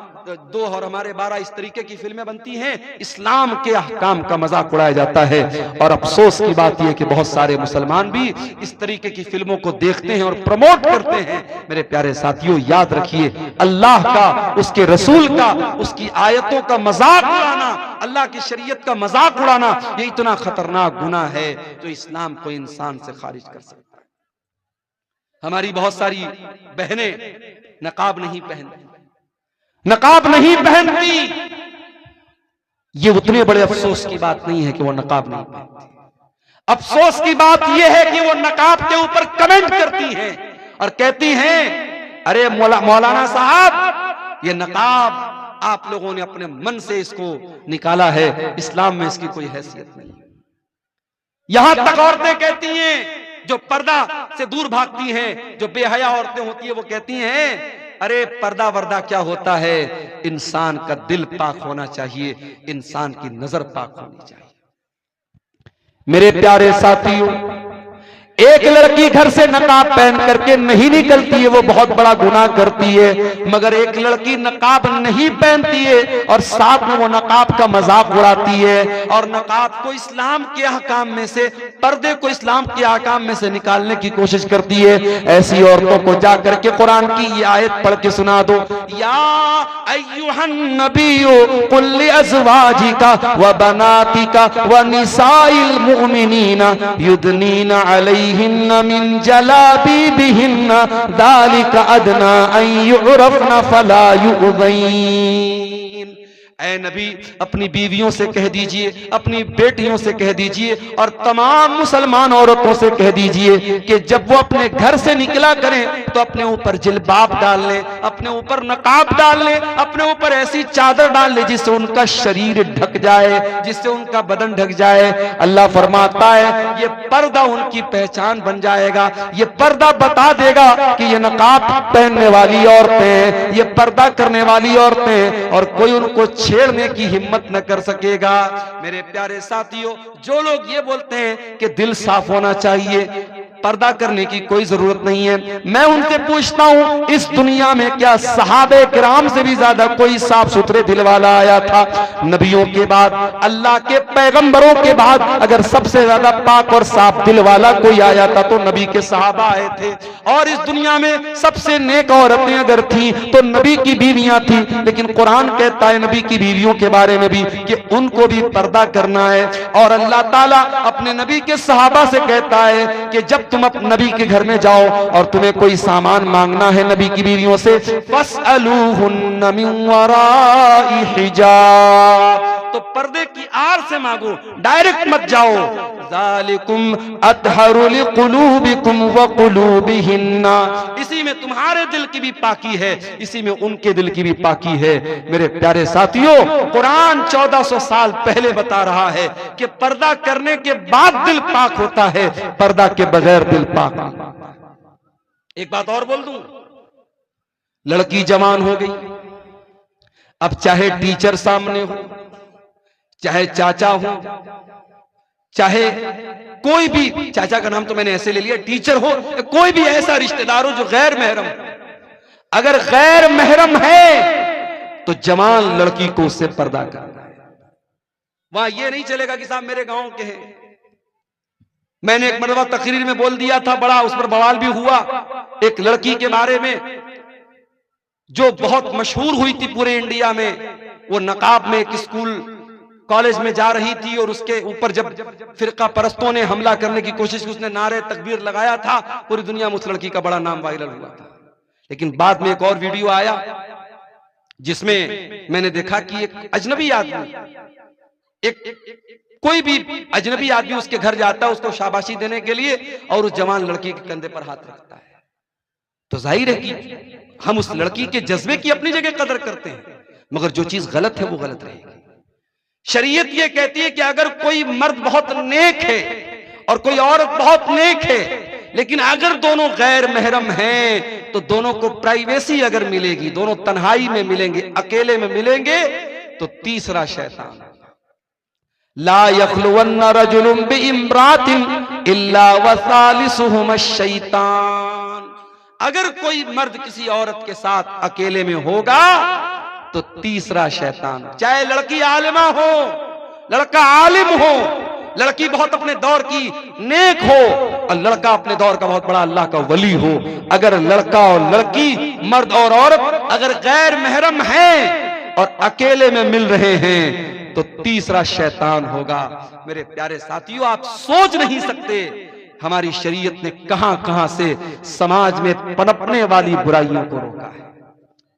S1: 2 और हमारे 12, इस तरीके की फिल्में बनती हैं। इस्लाम के अहकाम का मजाक उड़ाया जाता है। और अफसोस की बात यह कि बहुत सारे मुसलमान भी इस तरीके की फिल्मों को देखते हैं और प्रमोट करते हैं। मेरे प्यारे साथियों, याद रखिए, अल्लाह का, उसके रसूल का, उसकी आयतों का मजाक उड़ाना, अल्लाह की शरीयत का मजाक उड़ाना, ये इतना खतरनाक गुनाह है जो इस्लाम को इंसान से खारिज कर सकता है। हमारी बहुत सारी बहनें नकाब नहीं पहनती, नकाब नहीं पहनती। ये उतने बड़े अफसोस की बात नहीं है कि वो नकाब नहीं पहनती। अफसोस की बात यह है कि वो नकाब के ऊपर कमेंट करती हैं और कहती हैं, अरे मौलाना साहब, ये नकाब आप लोगों ने अपने मन से इसको निकाला है, इस्लाम में इसकी कोई हैसियत नहीं। यहां तक औरतें कहती हैं, जो पर्दा से दूर भागती हैं, जो बेहया औरतें होती है, वो कहती हैं, अरे पर्दा वर्दा क्या होता है, इंसान का दिल पाक होना चाहिए, इंसान की नजर पाक होनी चाहिए। मेरे प्यारे साथियों, एक लड़की घर से नकाब पहन करके नहीं निकलती है, वो बहुत बड़ा गुनाह करती है। मगर एक लड़की नकाब नहीं पहनती है और साथ में वो नकाब का मजाक उड़ाती है और नकाब को इस्लाम के अहकाम में से, पर्दे को इस्लाम के अहकाम में से निकालने की कोशिश करती है। ऐसी औरतों को जाकर के कुरान की ये आयत पढ़ के सुना दो, या अय्युहन नबिय्यु कुल लिअज़वाजिका व बनातिका व निसाइल मुमिनीना युदनीना अलैहिन्ना मिन जलाबीबिहिन्ना ज़ालिका अदना अन यु'रफ़ना फला यु'ज़ैन। ऐ नबी, अपनी बीवियों से कह दीजिए, अपनी बेटियों से कह दीजिए और तमाम मुसलमान औरतों से कह दीजिए कि जब वो अपने घर से निकला करें तो अपने ऊपर जिल्बाब डाल लें, अपने ऊपर नकाब डाल लें, अपने ऊपर ऐसी चादर डाल लें जिससे उनका शरीर ढक जाए, जिससे उनका बदन ढक जाए। अल्लाह फरमाता है, ये पर्दा उनकी पहचान बन जाएगा, ये पर्दा बता देगा कि ये नकाब पहनने वाली औरतें, ये पर्दा करने वाली औरतें, और कोई उनको छेड़ने की हिम्मत न कर सकेगा। मेरे प्यारे साथियों, जो लोग ये बोलते हैं कि दिल साफ होना चाहिए, पर्दा करने की कोई जरूरत नहीं है, मैं उनसे पूछता हूं, इस दुनिया में क्या सहाबे किराम से भी ज्यादा कोई साफ सुथरे दिल वाला आया था? नबियों के बाद, अल्लाह के पैगंबरों के बाद अगर सबसे ज्यादा पाक और साफ दिल वाला कोई आया था तो नबी के सहाबा आए थे। और इस दुनिया में सबसे नेक औरतें अगर थी तो नबी की बीवियां थी। लेकिन कुरान कहता है नबी की बीवियों के बारे में भी कि उनको भी पर्दा करना है। और अल्लाह ताला अपने नबी के सहाबा से कहता है कि जब तुम अपने नबी के घर में जाओ और तुम्हें कोई सामान मांगना है नबी की बीवियों से, फस्अलूहुन्ना मिन वराई हिजाब, तो पर्दे की आड़ से मांगो, डायरेक्ट मत जाओ। ज़ालिकुम अतहरु लिकुलूबिकुम व कुलूबिहिन्ना, इसी में तुम्हारे दिल की भी पाकी है, इसी में उनके दिल की भी पाकी है। मेरे प्यारे साथियों, कुरान 1400 साल पहले बता रहा है कि पर्दा करने के बाद दिल पाक होता है, पर्दा के बगैर दिल पाक नहीं। एक बात और बोल दूं, लड़की जवान हो गई, अब चाहे टीचर सामने हो, चाहे चाचा हो, चाहे कोई भी, चाचा का नाम तो मैंने ऐसे ले लिया, टीचर हो, कोई भी ऐसा रिश्तेदार हो जो गैर महरम, अगर गैर महरम है तो जवान लड़की को उससे पर्दा करना है। वहां ये नहीं चलेगा कि साहब मेरे गांव के हैं। मैंने एक मरतबा तकरीर में बोल दिया था, बड़ा उस पर बवाल भी हुआ, एक लड़की के बारे में जो बहुत मशहूर हुई थी पूरे इंडिया में। वो नकाब में एक स्कूल कॉलेज में जा रही थी और उसके ऊपर जब फिरका परस्तों ने हमला करने की कोशिश की, उसने नारे तकबीर लगाया था, पूरी दुनिया में उस लड़की का बड़ा नाम वायरल हुआ था। लेकिन बाद में एक और वीडियो आया जिसमें मैंने देखा कि एक अजनबी आदमी, एक कोई भी अजनबी आदमी उसके घर जाता है उसको शाबाशी देने के लिए और उस जवान लड़की के कंधे पर हाथ रखता है, तो जाहिर है कि हम उस लड़की के जज्बे की अपनी जगह कदर करते हैं, मगर जो चीज गलत है वो गलत रहेगी। शरीयत ये कहती है कि अगर कोई मर्द बहुत नेक है और कोई औरत बहुत नेक है, लेकिन अगर दोनों गैर महरम हैं तो दोनों को प्राइवेसी अगर मिलेगी, दोनों तन्हाई में मिलेंगे, अकेले में मिलेंगे, तो तीसरा शैतान। ला यखलुवन्ना रजुलुम बिइम्रातिन इल्ला वसालिसुहुम शैतान। अगर कोई मर्द किसी औरत के साथ अकेले में होगा तो तीसरा शैतान। चाहे लड़की आलिमा हो, लड़का आलिम हो, लड़की बहुत अपने दौर की नेक हो और लड़का अपने दौर का बहुत बड़ा अल्लाह का वली हो, अगर लड़का और लड़की, मर्द और औरत अगर गैर महरम हैं और अकेले में मिल रहे हैं तो तीसरा शैतान होगा। मेरे प्यारे साथियों, आप सोच नहीं सकते हमारी शरीयत ने कहां कहां से समाज में पनपने वाली बुराइयों को रोका है।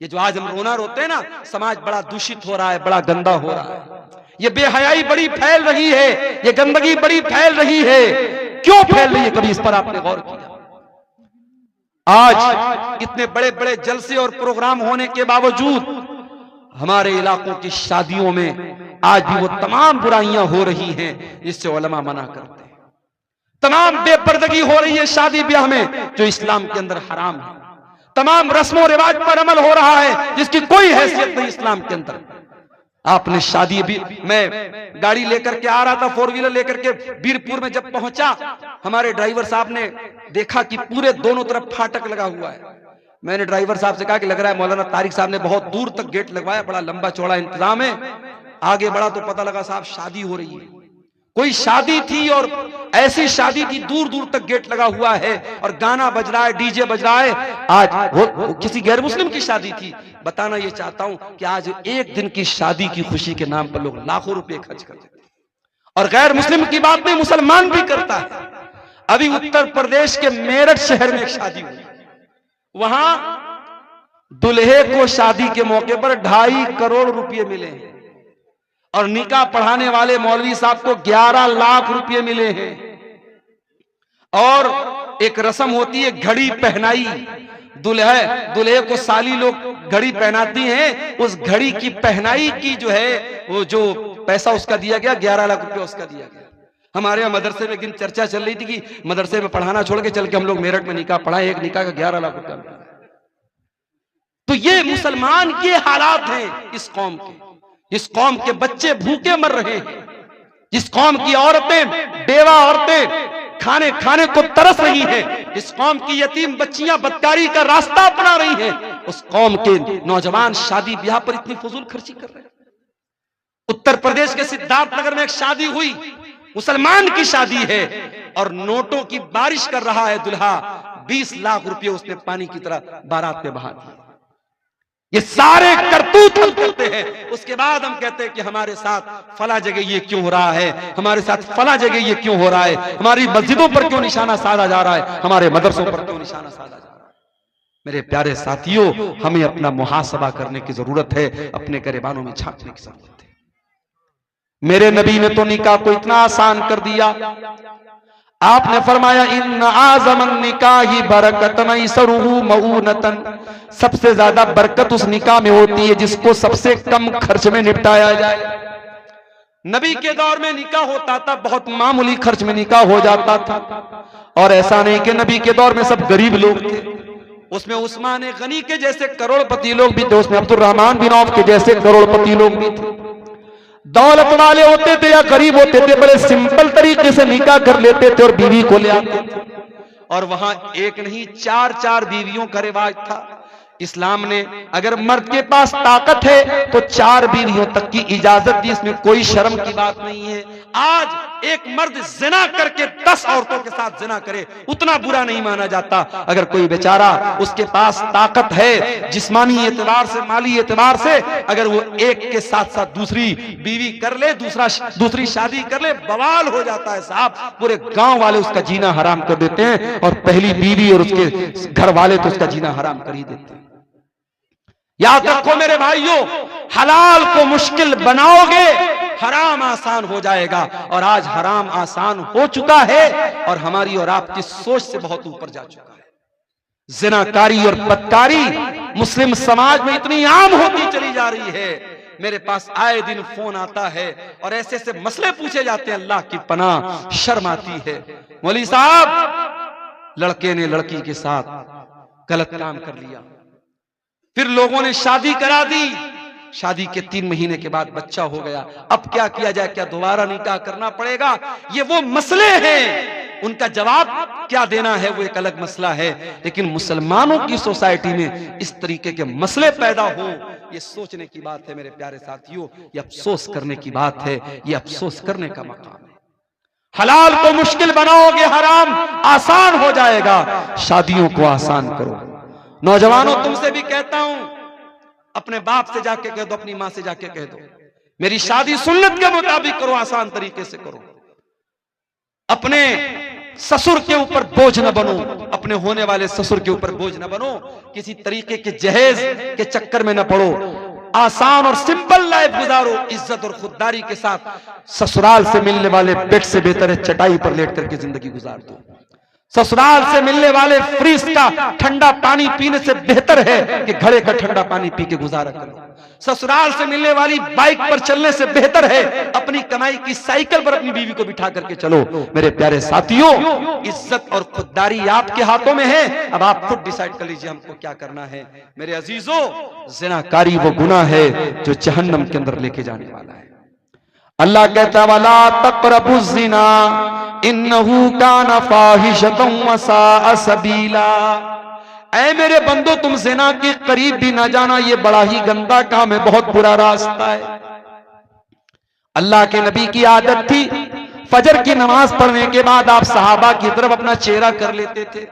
S1: ये जो आज हम रोना रोते हैं ना, समाज बड़ा दूषित हो रहा है, बड़ा गंदा हो रहा है, ये बेहयाई बड़ी फैल रही है, ये गंदगी बड़ी फैल रही है। क्यों फैल रही है, कभी इस पर आपने गौर किया? आज इतने बड़े बड़े जलसे और प्रोग्राम होने के बावजूद हमारे इलाकों की शादियों में आज भी वो तमाम बुराइयां हो रही हैं जिससे उलमा मना करते हैं। तमाम बेपर्दगी हो रही है शादी ब्याह में जो इस्लाम के अंदर हराम है। तमाम रस्मों रिवाज पर अमल हो रहा है जिसकी कोई हैसियत नहीं इस्लाम के अंदर। आपने शादी भी, मैं गाड़ी लेकर के आ रहा था, 4 व्हीलर लेकर के बीरपुर में जब पहुंचा, हमारे ड्राइवर साहब ने देखा कि पूरे दोनों तरफ फाटक लगा हुआ है। मैंने ड्राइवर साहब से कहा कि लग रहा है मौलाना तारिक साहब ने बहुत दूर तक गेट लगवाया, बड़ा लंबा चौड़ा इंतजाम है। आगे बढ़ा तो पता लगा साहब शादी हो रही है, कोई शादी थी और ऐसी शादी थी, दूर दूर तक गेट लगा हुआ है और गाना बज रहा है, डीजे बज रहा है। आज वो किसी गैर मुस्लिम की शादी थी। बताना ये चाहता हूं कि आज एक दिन की शादी की खुशी के नाम पर लोग लाखों रुपए खर्च करते हैं, और गैर मुस्लिम की बात नहीं, मुसलमान भी करता है। अभी उत्तर प्रदेश के मेरठ शहर में एक शादी हुई, वहां दुल्हे को शादी के मौके पर 2.5 करोड़ रुपए मिले हैं और निकाह पढ़ाने वाले मौलवी साहब को 11 लाख रुपए मिले हैं। और एक रस्म होती है घड़ी पहनाई, दुल्हे को साली लोग घड़ी पहनाती हैं, उस घड़ी की पहनाई की जो है वो जो पैसा उसका दिया गया 11 लाख रुपए उसका दिया गया। हमारे यहाँ मदरसे में एक दिन चर्चा चल रही थी कि मदरसे में पढ़ाना छोड़ के चल के हम लोग मेरठ में निकाह पढ़ाए, एक निकाह का 11 लाख रुपया। तो ये मुसलमान के हालात हैं इस कौम के, जिस कौम के बच्चे भूखे मर रहे हैं, जिस कौम की औरतें, बेवा औरतें खाने को तरस रही हैं, जिस कौम की यतीम बच्चियां बदकारी का रास्ता अपना रही हैं, उस कौम के नौजवान शादी ब्याह पर इतनी फजूल खर्ची कर रहे हैं। उत्तर प्रदेश के सिद्धार्थनगर में एक शादी हुई, मुसलमान की शादी है और नोटों की बारिश कर रहा है दुल्हा, 20 लाख रुपए उसने पानी की तरह बारात पे बहा दिए। ये सारे करतूत हम करते हैं, उसके बाद हम कहते हैं कि हमारे साथ फला जगह ये क्यों हो रहा है, हमारे साथ फला जगह ये क्यों हो रहा है, हमारी मस्जिदों पर क्यों निशाना साधा जा रहा है, हमारे मदरसों पर क्यों निशाना साधा जा रहा है। मेरे प्यारे साथियों, हमें अपना मुहासबा करने की जरूरत है, अपने गिरबानों में झांकने की जरूरत है। मेरे नबी ने तो निकाह को इतना आसान कर दिया, आपने फरमाया इन आज़मन निकाही बरकतन इसरुहु मऊनतन, सबसे ज्यादा बरकत उस निकाह में होती है जिसको सबसे कम खर्च में निपटाया जाए। नबी के दौर में निकाह होता था, बहुत मामूली खर्च में निकाह हो जाता था, और ऐसा नहीं कि नबी के दौर में सब गरीब लोग थे, उसमें उस्मान गनी के जैसे करोड़पति लोग भी थे, उसमें अब्दुर्रहमान बिन औफ के जैसे करोड़पति लोग भी थे। दौलत वाले होते थे या गरीब होते थे, बड़े सिंपल तरीके से निकाह कर लेते थे और बीवी को ले आते थे, और वहां एक नहीं 4-4 बीवियों का रिवाज था। इस्लाम ने अगर मर्द के पास ताकत है तो 4 बीवियों तक की इजाजत दी, इसमें कोई शर्म की बात नहीं है। आज एक मर्द जिना करके 10 औरतों के साथ जिना करे, उतना बुरा नहीं माना जाता। अगर कोई बेचारा उसके पास ताकत है, जिस्मानी एतबार से, माली एतबार से, अगर वो एक के साथ साथ दूसरी बीवी कर ले, दूसरी शादी कर ले, बवाल हो जाता है साहब। पूरे गांव वाले उसका जीना हराम कर देते हैं, और पहली बीवी और उसके घर वाले तो उसका जीना हराम कर ही देते हैं। याद रखो मेरे भाइयों, हलाल को मुश्किल बनाओगे हराम आसान हो जाएगा। और आज हराम आसान हो चुका है और हमारी और आपकी सोच से बहुत ऊपर जा चुका है। जिनाकारी और बदकारी मुस्लिम समाज में इतनी आम होती चली जा रही है। मेरे पास आए दिन फोन आता है और ऐसे ऐसे मसले पूछे जाते हैं, अल्लाह की पनाह, शर्म आती है। मौलवी साहब, लड़के ने लड़की के साथ गलत काम कर लिया, फिर लोगों ने शादी करा दी, शादी के 3 महीने के बाद बच्चा हो गया, अब क्या किया जाए? क्या दोबारा निकाह करना पड़ेगा? ये वो मसले हैं, उनका जवाब क्या देना है वो एक अलग मसला है। लेकिन मुसलमानों की सोसाइटी में इस तरीके के मसले पैदा हो, ये सोचने की बात है मेरे प्यारे साथियों, ये अफसोस करने की बात है, ये अफसोस करने का मकाम है। हलाल को मुश्किल बनाओगे, हराम आसान हो जाएगा। शादियों को आसान करो। नौजवानों, तुमसे भी कहता हूं, अपने बाप से जाके कह दो, अपनी मां से जाके कह दो, मेरी शादी सुन्नत के मुताबिक करो, आसान तरीके से करो। अपने ससुर के ऊपर बोझ न बनो, अपने होने वाले ससुर के ऊपर बोझ न बनो, किसी तरीके के जहेज के चक्कर में न पड़ो। आसान और सिंपल लाइफ गुजारो, इज्जत और खुददारी के साथ। ससुराल से मिलने वाले बेड से बेहतर है चटाई पर लेट करके जिंदगी गुजार दो। ससुराल से मिलने वाले फ्रिज का ठंडा पानी पीने से बेहतर है कि घड़े का ठंडा पानी पी के गुजारा करो। ससुराल से मिलने वाली बाइक पर चलने से बेहतर है अपनी कमाई की साइकिल पर अपनी बीवी को बिठा करके चलो। मेरे प्यारे साथियों, इज्जत और खुददारी आपके हाथों में है, अब आप खुद डिसाइड कर लीजिए हमको क्या करना है। मेरे अजीजों, ज़िनाकारी वो गुनाह है जो जहन्नम के अंदर लेके जाने वाला है। अल्लाह कहता है, वला तक़रबु ज़िना इन्नहु काना फ़ाहिशतन व साअ सबीला। ऐ मेरे बंदो, तुम ज़िना के करीब भी ना जाना, ये बड़ा ही गंदा काम है, बहुत बुरा रास्ता है। अल्लाह के नबी की आदत थी, फजर की नमाज पढ़ने के बाद आप सहाबा की तरफ अपना चेहरा कर लेते थे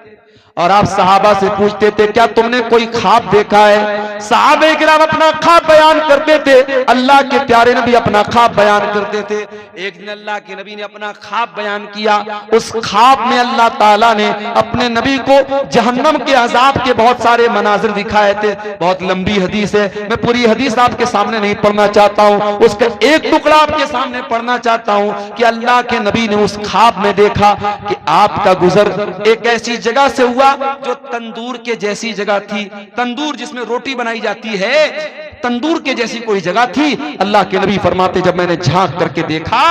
S1: और आप सहाबा से पूछते थे, क्या तुमने कोई ख्वाब देखा है? सहाबे किराम अपना ख्वाब बयान करते थे, अल्लाह के प्यारे नबी अपना ख्वाब बयान करते थे। एक दिन अल्लाह के नबी ने अपना ख्वाब बयान किया, उस ख्वाब में अल्लाह ताला ने अपने नबी को जहन्नम के अजाब के बहुत सारे मनाजिर दिखाए थे। बहुत लंबी हदीस है, मैं पूरी हदीस आपके सामने नहीं पढ़ना चाहता हूँ, उसका एक टुकड़ा आपके सामने पढ़ना चाहता हूँ कि अल्लाह के नबी ने उस ख्वाब में देखा कि आपका गुजर एक ऐसी जगह से हुआ जो तंदूर के जैसी जगह थी। तंदूर जिसमें रोटी बनाई जाती है, तंदूर के जैसी कोई जगह थी। अल्लाह के नबी फरमाते, जब मैंने झांक करके देखा,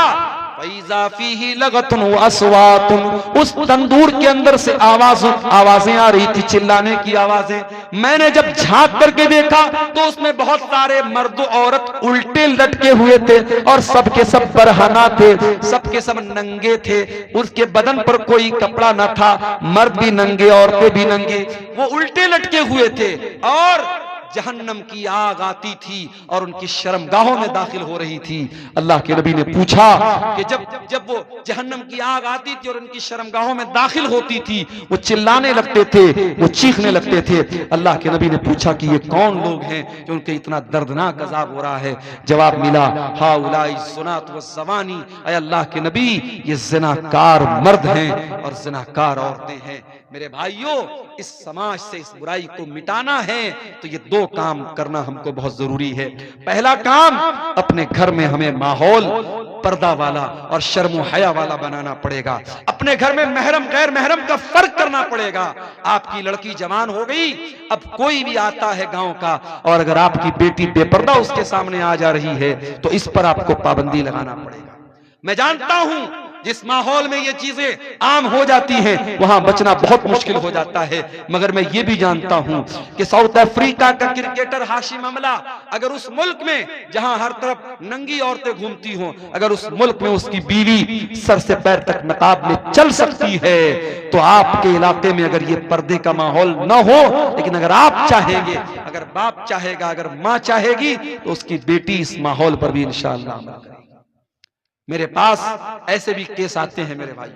S1: उस तंदूर के अंदर से आवाजें आ रही थी, चिल्लाने की आवाजें। मैंने जब झांक करके देखा तो उसमें बहुत सारे मर्द औरत उल्टे लटके हुए थे और सबके सब बरहना थे, सबके सब नंगे थे, उसके बदन पर कोई कपड़ा न था, मर्द भी नंगे औरतें भी नंगे, वो उल्टे लटके हुए थे और जहन्नम की आग आती थी और उनकी शर्मगाहों में दाखिल हो रही थी। अल्लाह के नबी ने पूछा कि जब वो जहन्नम की आग आती थी और उनकी शर्मगाहों में दाखिल होती थी, वो चिल्लाने लगते थे, वो चीखने लगते थे। अल्लाह के नबी ने पूछा कि ये कौन लोग हैं जो उनके इतना दर्दनाक अजाब हो रहा है? जवाब मिला, हाउलाई ज़ुनात व ज़वानी। ऐ अल्लाह के नबी, ये ज़िनाकार मर्द हैं और ज़िनाकार औरतें हैं। मेरे भाइयों, इस समाज से इस बुराई को मिटाना है तो ये 2 काम करना हमको बहुत जरूरी है। पहला काम, अपने घर में हमें माहौल पर्दा वाला और शर्म हया वाला बनाना पड़ेगा। अपने घर में महरम गैर महरम का फर्क करना पड़ेगा। आपकी लड़की जवान हो गई, अब कोई भी आता है गांव का और अगर आपकी बेटी बेपर्दा उसके सामने आ जा रही है तो इस पर आपको पाबंदी लगाना पड़ेगा। मैं जानता हूं जिस माहौल में ये चीजें आम हो जाती हैं वहां बचना बहुत मुश्किल हो जाता है, मगर मैं ये भी जानता हूं कि साउथ अफ्रीका का क्रिकेटर हाशिम अमला अगर उस मुल्क में जहां हर तरफ नंगी औरतें घूमती हों, अगर उस मुल्क में उसकी बीवी सर से पैर तक नकाब में चल सकती है, तो आपके इलाके में अगर ये पर्दे का माहौल न हो, लेकिन अगर आप चाहेंगे, अगर बाप चाहेगा, अगर माँ चाहेगी, तो उसकी बेटी इस माहौल पर भी इंशाअल्लाह अमल करेगी। मेरे पास ऐसे भी केस आते हैं मेरे भाई,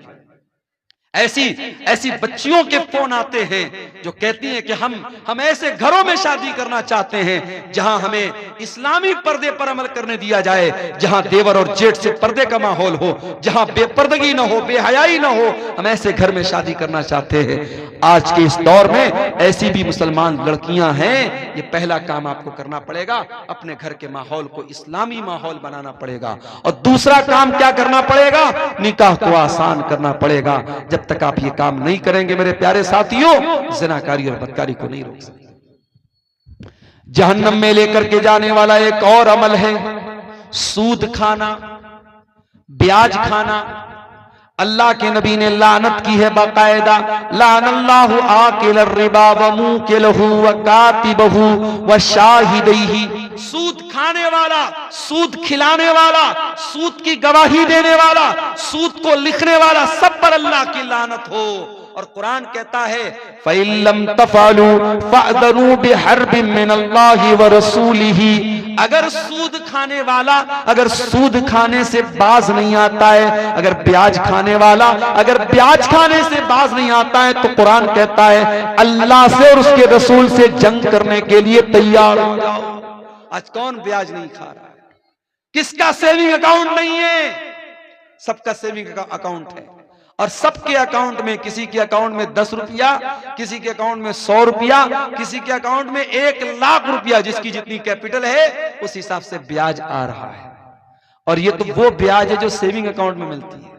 S1: ऐसी ऐसी बच्चियों के फोन आते हैं जो कहती हैं कि हम ऐसे घरों में शादी करना चाहते हैं जहां हमें इस्लामी पर्दे पर अमल करने दिया जाए, जहां देवर और जेठ से पर्दे का माहौल हो, जहां बेपर्दगी ना हो, बेहयाई ना हो। हम ऐसे घर में शादी करना चाहते हैं। आज के इस दौर में ऐसी भी मुसलमान लड़कियां हैं। ये पहला काम आपको करना पड़ेगा, अपने घर के माहौल को इस्लामी माहौल बनाना पड़ेगा। और दूसरा काम क्या करना पड़ेगा? निकाह को आसान करना पड़ेगा। जब तक आप ये काम नहीं करेंगे मेरे प्यारे साथियों, ज़िनाकारी और बदकारी को नहीं रोक सकते। जहन्नम में लेकर के जाने वाला एक और अमल है सूद खाना, ब्याज खाना। अल्लाह के नबी ने लानत की है बाकायदा, लानल्लाहु आकिल रिबा व मुकिलहु व कातिबहु व शाहिदैहि। सूद खाने वाला, सूद खिलाने वाला, सूद की गवाही देने वाला, सूद को लिखने वाला, सब पर अल्लाह की लानत हो। और कुरान कहता है फ़इल्लम तफ़अलू फ़अज़नू बिहर्बिन मिनल्लाहि व रसूलिही। अगर सूद खाने वाला, अगर सूद खाने से बाज नहीं आता है, अगर ब्याज खाने वाला अगर ब्याज खाने से बाज नहीं आता है, तो कुरान कहता है अल्लाह से और उसके रसूल से जंग करने के लिए तैयार हो जाओ। आज कौन ब्याज नहीं खा रहा है? किसका सेविंग अकाउंट नहीं है? सबका सेविंग अकाउंट है। और सबके अकाउंट में, किसी के अकाउंट में 10 रुपया, किसी के अकाउंट में 100 रुपया, किसी के अकाउंट में 1 लाख रुपया। जिसकी जितनी कैपिटल है उस हिसाब से ब्याज आ रहा है। और ये तो वो ब्याज है जो सेविंग अकाउंट में मिलती है।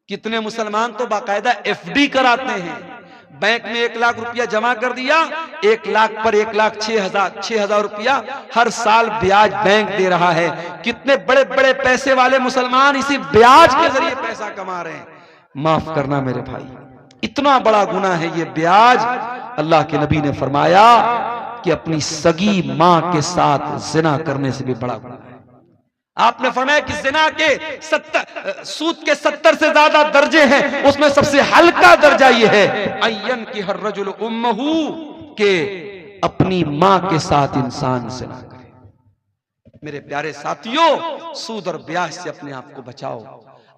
S1: कितने मुसलमान तो बाकायदा FD कराते हैं। बैंक में 1 लाख रुपया जमा कर दिया, 1 लाख पर 1,06,000 रुपया हर साल ब्याज बैंक दे रहा है। कितने बड़े बड़े पैसे वाले मुसलमान इसी ब्याज के जरिए पैसा कमा रहे हैं। माफ करना मेरे भाई, इतना बड़ा गुनाह है ये ब्याज। अल्लाह के नबी ने फरमाया कि अपनी सगी मां के साथ जिना करने से भी बड़ा गुनाह है। आपने फरमाया कि जिना के 70 सूद के 70 से ज्यादा दर्जे हैं, उसमें सबसे हल्का दर्जा ये है अय्यन की हर रजुल उम्महू, के अपनी मां के साथ इंसान जिना करे। मेरे प्यारे साथियों, सूद और ब्याज से अपने आप को बचाओ।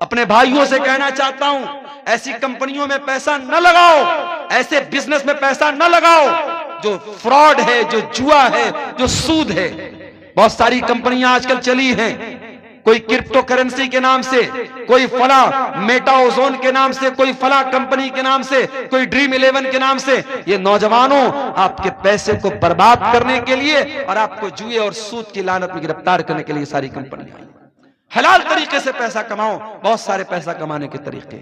S1: अपने भाइयों से कहना चाहता हूं, ऐसी कंपनियों में पैसा न लगाओ, ऐसे बिजनेस में पैसा न लगाओ जो फ्रॉड है, जो जुआ है, जो सूद है। बहुत सारी कंपनियां आजकल चली हैं, कोई क्रिप्टो करेंसी के नाम से, कोई फला मेटा ओजोन के नाम से, कोई फला कंपनी के नाम से, कोई ड्रीम 11 के नाम से। ये नौजवानों आपके पैसे को बर्बाद करने के लिए और आपको जुए और सूद की लानत में गिरफ्तार करने के लिए सारी कंपनियां। हलाल तरीके से पैसा कमाओ, बहुत सारे पैसा कमाने के तरीके।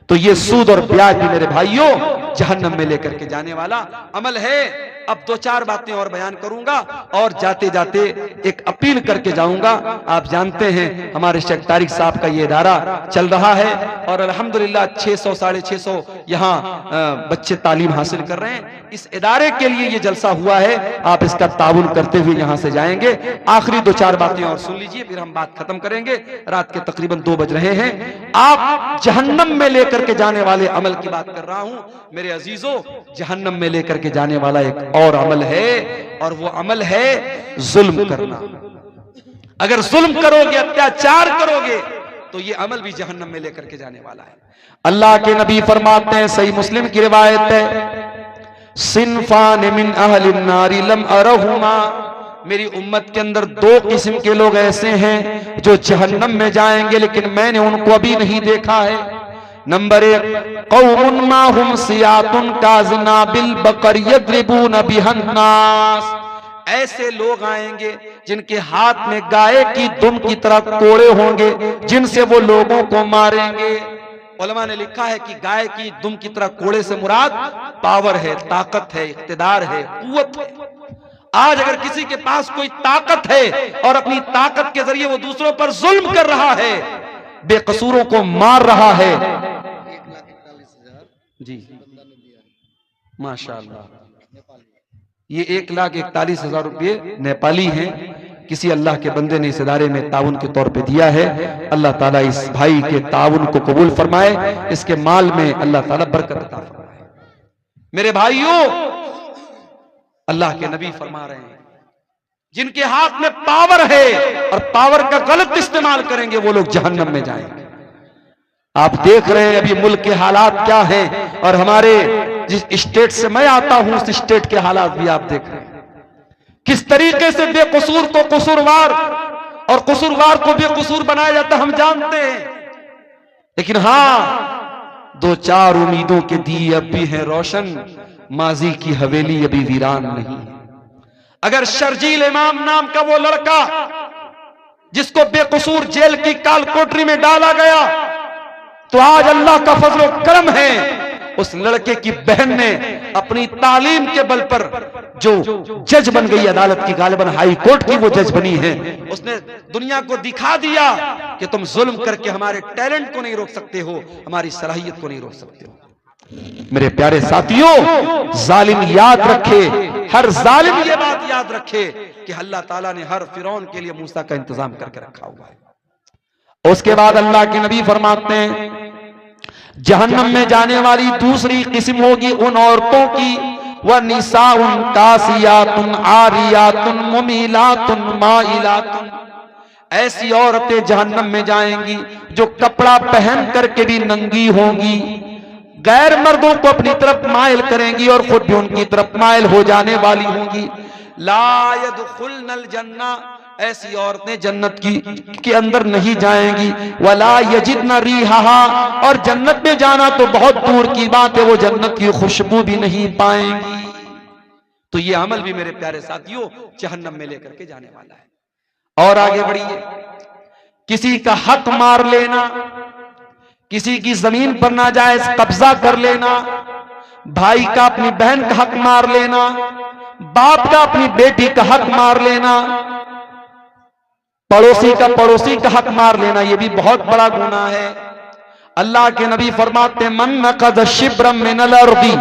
S1: तो ये सूद और ब्याज भी मेरे भाइयों जहन्नम में लेकर के जाने वाला अमल है। अब 2-4 बातें और बयान करूंगा और जाते जाते एक अपील करके जाऊंगा। आप जानते हैं हमारे शेख तारिक साहब का ये इदारा चल रहा है और अल्हम्दुलिल्लाह 600 650 यहाँ बच्चे तालीम हासिल कर रहे हैं। इस इदारे के लिए ये जलसा हुआ है, आप इसका ताउन करते हुए यहाँ से जाएंगे। आखिरी 2-4 बातें और सुन लीजिए, फिर हम बात खत्म करेंगे। रात के तकरीबन 2 बज रहे हैं। आप जहन्नम में लेकर के जाने वाले अमल की बात कर रहा हूं मेरे अजीजों। जहन्नम में लेकर के जाने वाला एक और अमल है और वो अमल है जुल्म करना। अगर जुल्म करोगे, अत्याचार करोगे, तो ये अमल भी जहन्नम में लेकर के जाने वाला है। अल्लाह के नबी फरमाते हैं, सही मुस्लिम की रिवायत है, सिनफान मिन अहलिन नारी लम अरहुमा। मेरी उम्मत के अंदर 2 किस्म के लोग ऐसे हैं जो जहन्नम में जाएंगे, लेकिन मैंने उनको अभी नहीं देखा है। नंबर 1, कौमुन माहुम सियातुन काज़नाबिल बकर यद्रिबून बिहन्नास। ऐसे लोग आएंगे जिनके हाथ में गाय की दुम की तरह कोड़े होंगे, जिनसे वो लोगों को मारेंगे। उलमा ने लिखा है कि गाय की दुम की तरह कोड़े से मुराद पावर है, ताकत है, इख्तिदार है, कुव्वत है। आज अगर किसी के पास कोई ताकत है और अपनी ताकत के जरिए वो दूसरों पर जुल्म कर रहा है, बेकसूरों को मार रहा है, 1,41,000 जी माशाअल्लाह, ये 1,41,000 रुपये नेपाली हैं। किसी अल्लाह के बंदे ने इस इदारे में ताउन के तौर पे दिया है। अल्लाह ताला इस भाई के ताउन को कबूल फरमाए, इसके माल में अल्लाह ताला बरकत अता फरमाए। मेरे भाइयों, अल्लाह के नबी फरमा रहे हैं, जिनके हाथ में पावर है और पावर का गलत इस्तेमाल करेंगे वो लोग जहन्नम में जाएंगे। आप देख रहे हैं अभी मुल्क के हालात क्या हैं, और हमारे जिस स्टेट से मैं आता हूं उस स्टेट के हालात भी आप देख रहे हैं। किस तरीके से बेकसूर को कसूरवार और कसूरवार को बेकसूर बनाया जाता हम जानते हैं। लेकिन हां, दो चार उम्मीदों के दिए अब भी हैं रोशन, माजी की हवेली अभी वीरान नहीं। अगर शर्जील इमाम नाम का वो लड़का जिसको बेकसूर जेल की काल कोठरी में डाला गया, तो आज अल्लाह का फजल और करम है, उस लड़के की बहन ने अपनी तालीम के बल पर जो जज बन गई, अदालत की गालिबन हाई कोर्ट की वो जज बनी है, उसने दुनिया को दिखा दिया कि तुम जुल्म करके हमारे टैलेंट को नहीं रोक सकते हो, हमारी सलाहियत को नहीं रोक सकते हो। मेरे प्यारे साथियों, जालिम याद रखे, हर जालिम ये बात याद रखे कि अल्लाह ताला ने हर फिरौन के लिए मूसा का इंतजाम करके रखा हुआ है। उसके बाद अल्लाह के नबी फरमाते हैं, जहन्नम में जाने वाली दूसरी किस्म होगी उन औरतों की, वह निसाउन कासियातुन आरियातुन मुमीलातुन माइलातुन, ऐसी औरतें जहन्नम में जाएंगी जो कपड़ा पहन करके भी नंगी होंगी, गैर मर्दों को अपनी तरफ माइल करेंगी और खुद भी उनकी तरफ माइल हो जाने वाली होंगी। ला यदखुलनल जन्ना, ऐसी औरतें जन्नत के अंदर नहीं जाएंगी। वला यजिदन रिहा, और जन्नत में जाना तो बहुत दूर की बात है, वो जन्नत की खुशबू भी नहीं पाएंगी। तो ये अमल भी मेरे प्यारे साथियों जहन्नम में लेकर के जाने वाला है। और आगे बढ़िए, किसी का हक मार लेना, किसी की जमीन पर नाजायज कब्जा कर लेना, भाई का अपनी बहन का हक मार लेना, बाप का अपनी बेटी का हक मार लेना, पड़ोसी का पड़ोसी का हक मार लेना, यह भी बहुत बड़ा गुनाह है। अल्लाह के नबी फरमाते, मन नक़द शिब्रम मिनल अर्दी,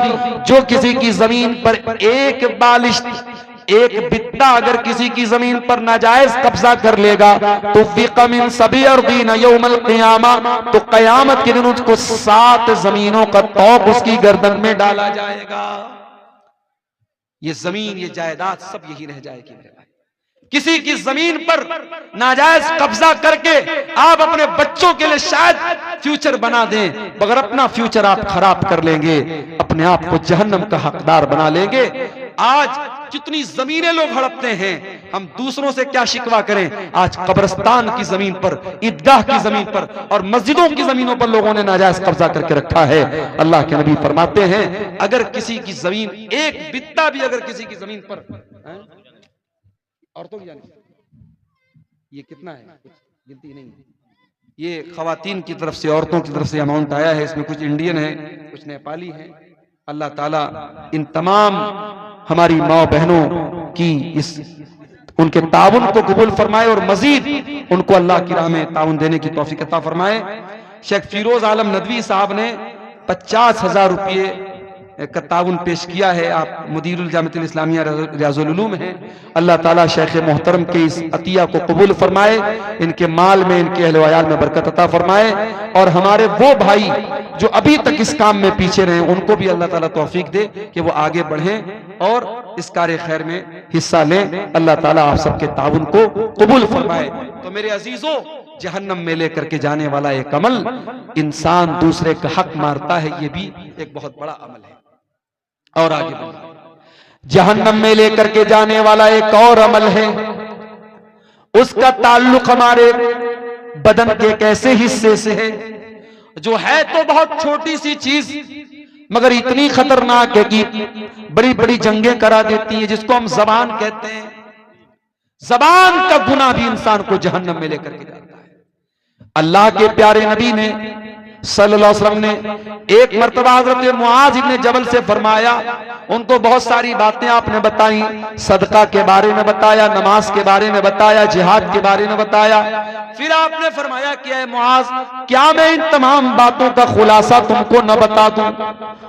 S1: जो किसी की जमीन पर एक बालिश, एक बित्ता अगर किसी की जमीन पर नाजायज कब्जा कर लेगा तो फिक़ मिन सभी अर्दीन यौमल क़ियामा, तो कयामत के दिन उसको 7 जमीनों का तौक उसकी गर्दन में डाला जाएगा। ये जमीन, ये जायदाद सब यही रह जाएगी मेरे भाई। किसी की जमीन पर नाजायज कब्जा करके आप अपने बच्चों के लिए शायद फ्यूचर बना दें, मगर अपना फ्यूचर आप खराब कर लेंगे, अपने आप को जहन्नम का हकदार बना लेंगे। आज कितनी जमीनें लोग हड़पते हैं, हम दूसरों से क्या शिकवा करें। आज कब्रिस्तान की जमीन पर, ईदगाह की जमीन पर और मस्जिदों की जमीनों पर लोगों ने नाजायज कब्जा करके रखा है। अल्लाह के नबी फरमाते हैं, अगर किसी की जमीन, एक बित्ता भी अगर किसी की जमीन पर, औरतों की जाने ये कितना है, कुछ गिनती नहीं है। ये खवातीन की तरफ से, औरतों की तरफ से अमाउंट आया है, इसमें कुछ इंडियन है, कुछ नेपाली है। अल्लाह ताला इन तमाम हमारी माँ बहनों की इस उनके ताउन को कबूल फरमाए और मजीद उनको अल्लाह की राह में ताउन देने की तौफीक अता फरमाए। शेख फिरोज आलम नदवी साहब ने 50,000 रुपये का ताउन पेश किया है। आप मुदीरुल जामिअतुल इस्लामिया रियाजुल उलूम हैं। अल्लाह ताला शेख मोहतरम के इस अतिया को कबूल फरमाए, इनके माल में, इनके अहल वयाल में बरकत अता फरमाए, और हमारे वो भाई जो अभी तक इस काम में पीछे रहे उनको भी अल्लाह ताला तौफीक दे कि वो आगे बढ़ें और इस कार्य खैर में हिस्सा लें। अल्लाह ताला आप सबके ताउन को कबूल फरमाए। तो मेरे अजीजों, जहन्नम में लेकर के जाने वाला एक अमल, इंसान दूसरे का हक मारता है, ये भी एक बहुत बड़ा अमल है। और आगे जहन्नम में लेकर के जाने वाला एक और अमल है, उसका ताल्लुक हमारे बदन के एक ऐसे हिस्से से है जो है तो बहुत छोटी सी चीज मगर इतनी खतरनाक है कि बड़ी बड़ी जंगें करा देती है, जिसको हम जबान कहते हैं। जबान का गुनाह भी इंसान को जहन्नम में लेकर के जाता है। अल्लाह के प्यारे नबी ने सल्लल्लाहु अलैहि वसल्लम ने एक मर्तबा हजरत मुआज इब्न जबल से फरमाया, उनको बहुत सारी बातें आपने बताई, सदका के बारे में बताया, नमाज के बारे में बताया, जिहाद के बारे में बताया। फिर आपने फरमाया कि ऐ मुआज, क्या मैं इन तमाम बातों का खुलासा तुमको न बता दूं?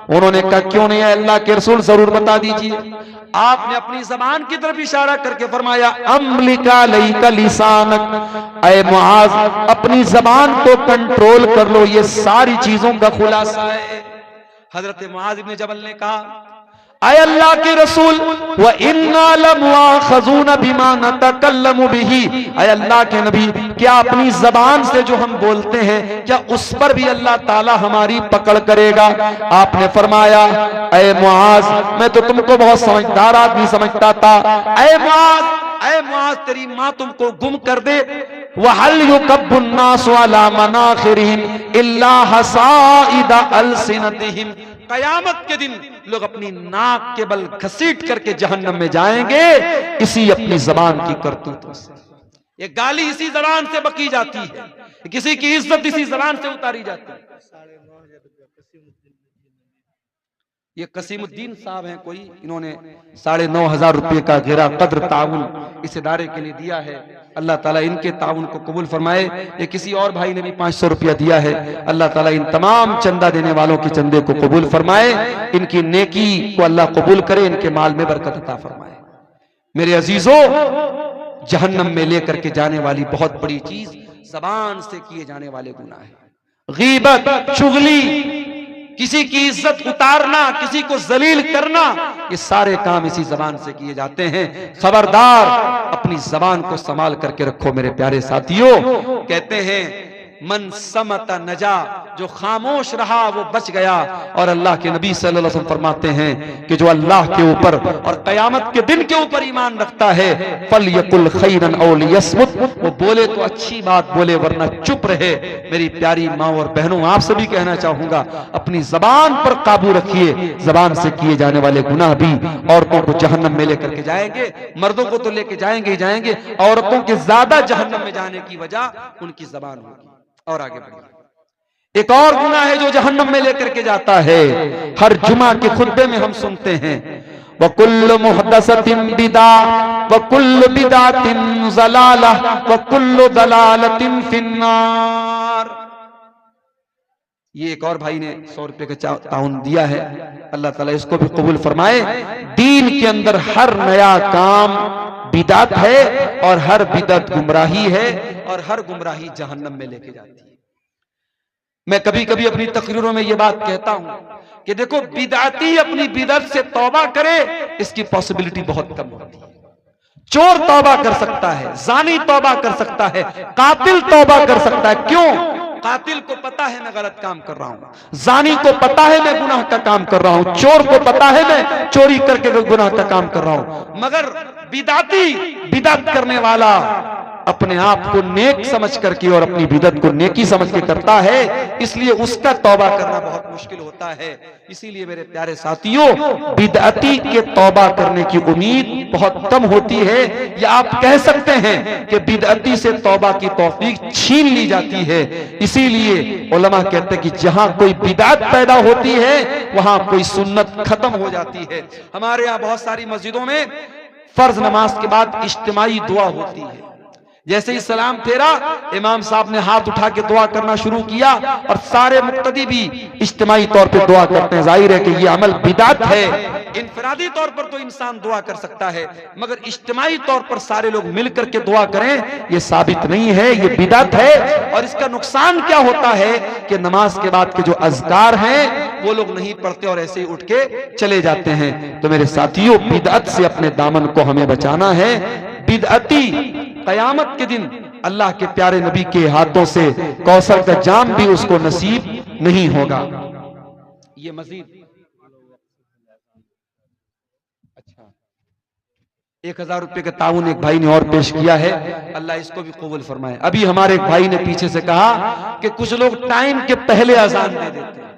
S1: उन्होंने कहा, क्यों नहीं है अल्लाह के रसूल, जरूर बता दीजिए। आपने अपनी जबान की तरफ इशारा करके फरमाया, अम्लिका लैका लिसानक, ऐ मुआज अपनी जबान को कंट्रोल कर लो, ये सारी चीजों का खुलासा है। हजरत मुआज इब्न जबल ने कहा, आए अल्लाह के रसूल, व इन्ना लमुआखज़ून बिमा नतकल्लमु बिही, आए अल्लाह के नबी, क्या अपनी जबान से जो हम बोलते हैं क्या उस पर भी अल्लाह ताला हमारी पकड़ करेगा? आपने फरमाया, ऐ मुआज, मैं तो तुमको बहुत समझदार आदमी समझता था, ऐ मुआज तेरी माँ तुमको गुम कर दे, वहल युकब्बुन्नासु अला मनाखिरिहिम इल्ला हसाइदा अलसिनतिहिम, कयामत के दिन लोग अपनी नाक के बल घसीट करके जहन्नम में जाएंगे इसी अपनी जबान की करतूतों से। ये गाली इसी जबान से बकी जाती है, किसी की इज्जत इसी जबान से उतारी जाती है। ये कसीमुद्दीन साहब हैं कोई, इन्होंने 9,500 रुपये का घेरा कद्र ताउन इस इदारे के लिए दिया है। अल्लाह ताला इनके ताउन को कबूल फरमाए। ये किसी और भाई ने भी 500 रुपया दिया है। अल्लाह ताला इन तमाम चंदा देने वालों के चंदे को कबूल फरमाए, इनकी नेकी को अल्लाह कबूल करे, इनके माल में बरकत अता फरमाए। मेरे अजीजों, जहन्नम में लेकर के जाने वाली बहुत बड़ी चीज जबान से किए जाने वाले गुनाह है। गीबत, चुगली, किसी की इज्जत उतारना, किसी को जलील करना, ये सारे काम इसी जबान से किए जाते हैं। खबरदार, अपनी जबान को संभाल करके रखो मेरे प्यारे साथियों। कहते हैं मन समता नजा, जो खामोश रहा वो बच गया। और अल्लाह के नबी सल्लल्लाहु अलैहि वसल्लम फरमाते हैं कि जो अल्लाह के ऊपर और कयामत के दिन के ऊपर ईमान रखता है, फलयकुल खैरन औ लियस्मुत, वो बोले तो अच्छी बात बोले वरना चुप रहे। मेरी प्यारी माँ और बहनों, आप सभी कहना चाहूंगा, अपनी जबान पर काबू रखिए। जबान से किए जाने वाले गुनाह भी औरतों को जहन्नम में लेकर के जाएंगे। मर्दों को तो लेके जाएंगे ही जाएंगे, औरतों के ज्यादा जहन्नम में जाने की वजह उनकी जबान होगी। और आगे बढ़िए, एक और गुनाह है जो जहन्नम में लेकर के जाता है। हर जुमा के खुतबे में हम सुनते हैं, वकुल्लु मुहदसतिन बिदा वकुल्लु बिदातिन ज़लाला वकुल्लु ज़लालतिन फिन्नार। ये एक और भाई ने 100 रुपए का ताउन दिया है, अल्लाह ताला इसको भी कबूल फरमाए। दीन के अंदर हर नया काम बिदात है और हर बिदात गुमराही है और हर गुमराही जहन्नम में लेके जाती है। मैं कभी कभी अपनी तकरीरों में ये बात कहता हूं कि देखो, बिदाती अपनी बिदत से तौबा करे, इसकी पॉसिबिलिटी बहुत कम होती है। चोर तौबा कर सकता है, जानी तौबा कर सकता है, कातिल तौबा कर सकता है। क्यों? कातिल को पता है मैं गलत काम कर रहा हूं, जानी को पता है मैं गुनाह का काम कर रहा हूं, चोर को पता है मैं चोरी करके गुनाह का काम कर रहा हूं। मगर बिदाती, बिदत करने वाला अपने आप को नेक समझ करके और अपनी बिदत को नेकी समझ के करता है, इसलिए उसका तौबा करना बहुत मुश्किल होता है। इसीलिए मेरे प्यारे साथियों, बिदअती के तौबा करने की उम्मीद बहुत कम होती है, या आप कह सकते हैं कि बिदअती से तौबा की तौफीक छीन ली जाती है। इसीलिए उलमा कहते हैं कि जहां कोई बिदअत पैदा होती है वहां कोई सुन्नत खत्म हो जाती है। हमारे यहाँ बहुत सारी मस्जिदों में फर्ज नमाज के बाद इज्तिमाई दुआ होती है। जैसे ही सलाम फेरा, इमाम साहब ने हाथ उठा के दुआ करना शुरू किया और सारे मुक्तदी भी इज्तिमाई तौर पे दुआ करते हैं। जाहिर है कि ये अमल बिदात है। इनफरादी तौर पर तो इंसान दुआ कर सकता है, मगर इज्तिमाई तौर पर सारे लोग मिलकर के दुआ करें, ये साबित नहीं है, ये बिदात है। और इसका नुकसान क्या होता है कि नमाज के बाद के जो अज़कार हैं वो लोग नहीं पढ़ते और ऐसे ही उठ के चले जाते हैं। तो मेरे साथियों, बिदअत से अपने दामन को हमें बचाना है। बिदअती कयामत के दिन अल्लाह के प्यारे नबी के हाथों से कौसर का जाम भी उसको नसीब नहीं होगा। ये मजीद 1000 रुपए का ताउन एक भाई ने और पेश किया है, अल्लाह इसको भी कबूल फरमाए। अभी हमारे एक भाई ने पीछे से कहा कि कुछ लोग टाइम के पहले अजान दे देते हैं।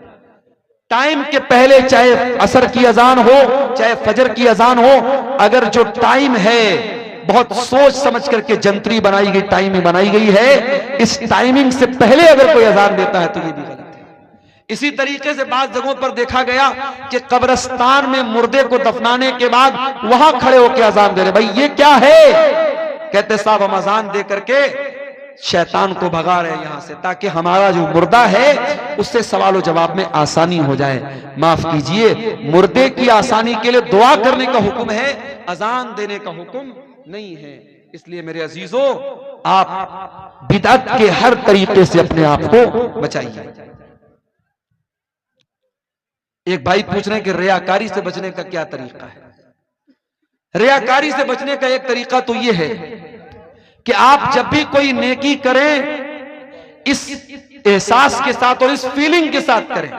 S1: टाइम के पहले, चाहे असर की अजान हो चाहे फजर की अजान हो, अगर जो टाइम है बहुत सोच समझ करके जंतरी बनाई गई, टाइमिंग बनाई गई है, इस टाइमिंग से पहले अगर कोई अजान देता है तो ये भी गलत है। इसी तरीके से बात जगहों पर देखा गया कि कब्रिस्तान में मुर्दे को दफनाने के बाद वहां खड़े होकर अजान दे रहे। भाई ये क्या है? कहते साहब हम अजान दे करके शैतान को भगा रहे हैं यहां से, ताकि हमारा जो मुर्दा है उससे सवाल जवाब में आसानी हो जाए। माफ कीजिए, मुर्दे की आसानी के लिए दुआ करने का हुक्म है, अजान देने का हुक्म नहीं है। इसलिए मेरे अजीजों, आप बिदअत के हर तरीके से अपने आप को बचाइए। एक भाई पूछ रहे हैं कि रियाकारी से बचने का क्या तरीका है। रियाकारी से बचने का एक तरीका तो यह है कि आप जब भी कोई नेकी करें इस एहसास के साथ और इस फीलिंग के साथ करें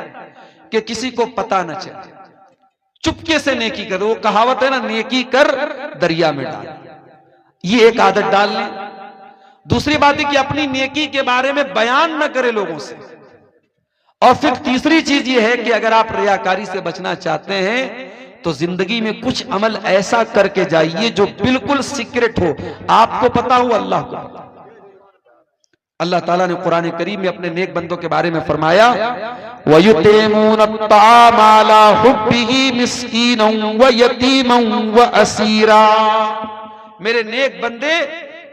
S1: कि किसी को पता न चले, चुपके से नेकी करो। वो कहावत है ना, नेकी कर दरिया में डाल, ये एक आदत डाल लें। दूसरी बात है कि अपनी नेकी के बारे में बयान न करें लोगों से। और फिर तीसरी चीज ये है कि अगर आप रियाकारी से बचना चाहते हैं तो जिंदगी में कुछ अमल ऐसा करके जाइए जो बिल्कुल सीक्रेट हो, आपको पता हो, अल्लाह को पता। अल्लाह ताला ने कुरान करीम में अपने नेक बंदों के बारे में फरमाया, वयुतीमून अत्ताम अला हुब्बिही मिस्कीनन व यतीमन व असीरा। मेरे नेक बंदे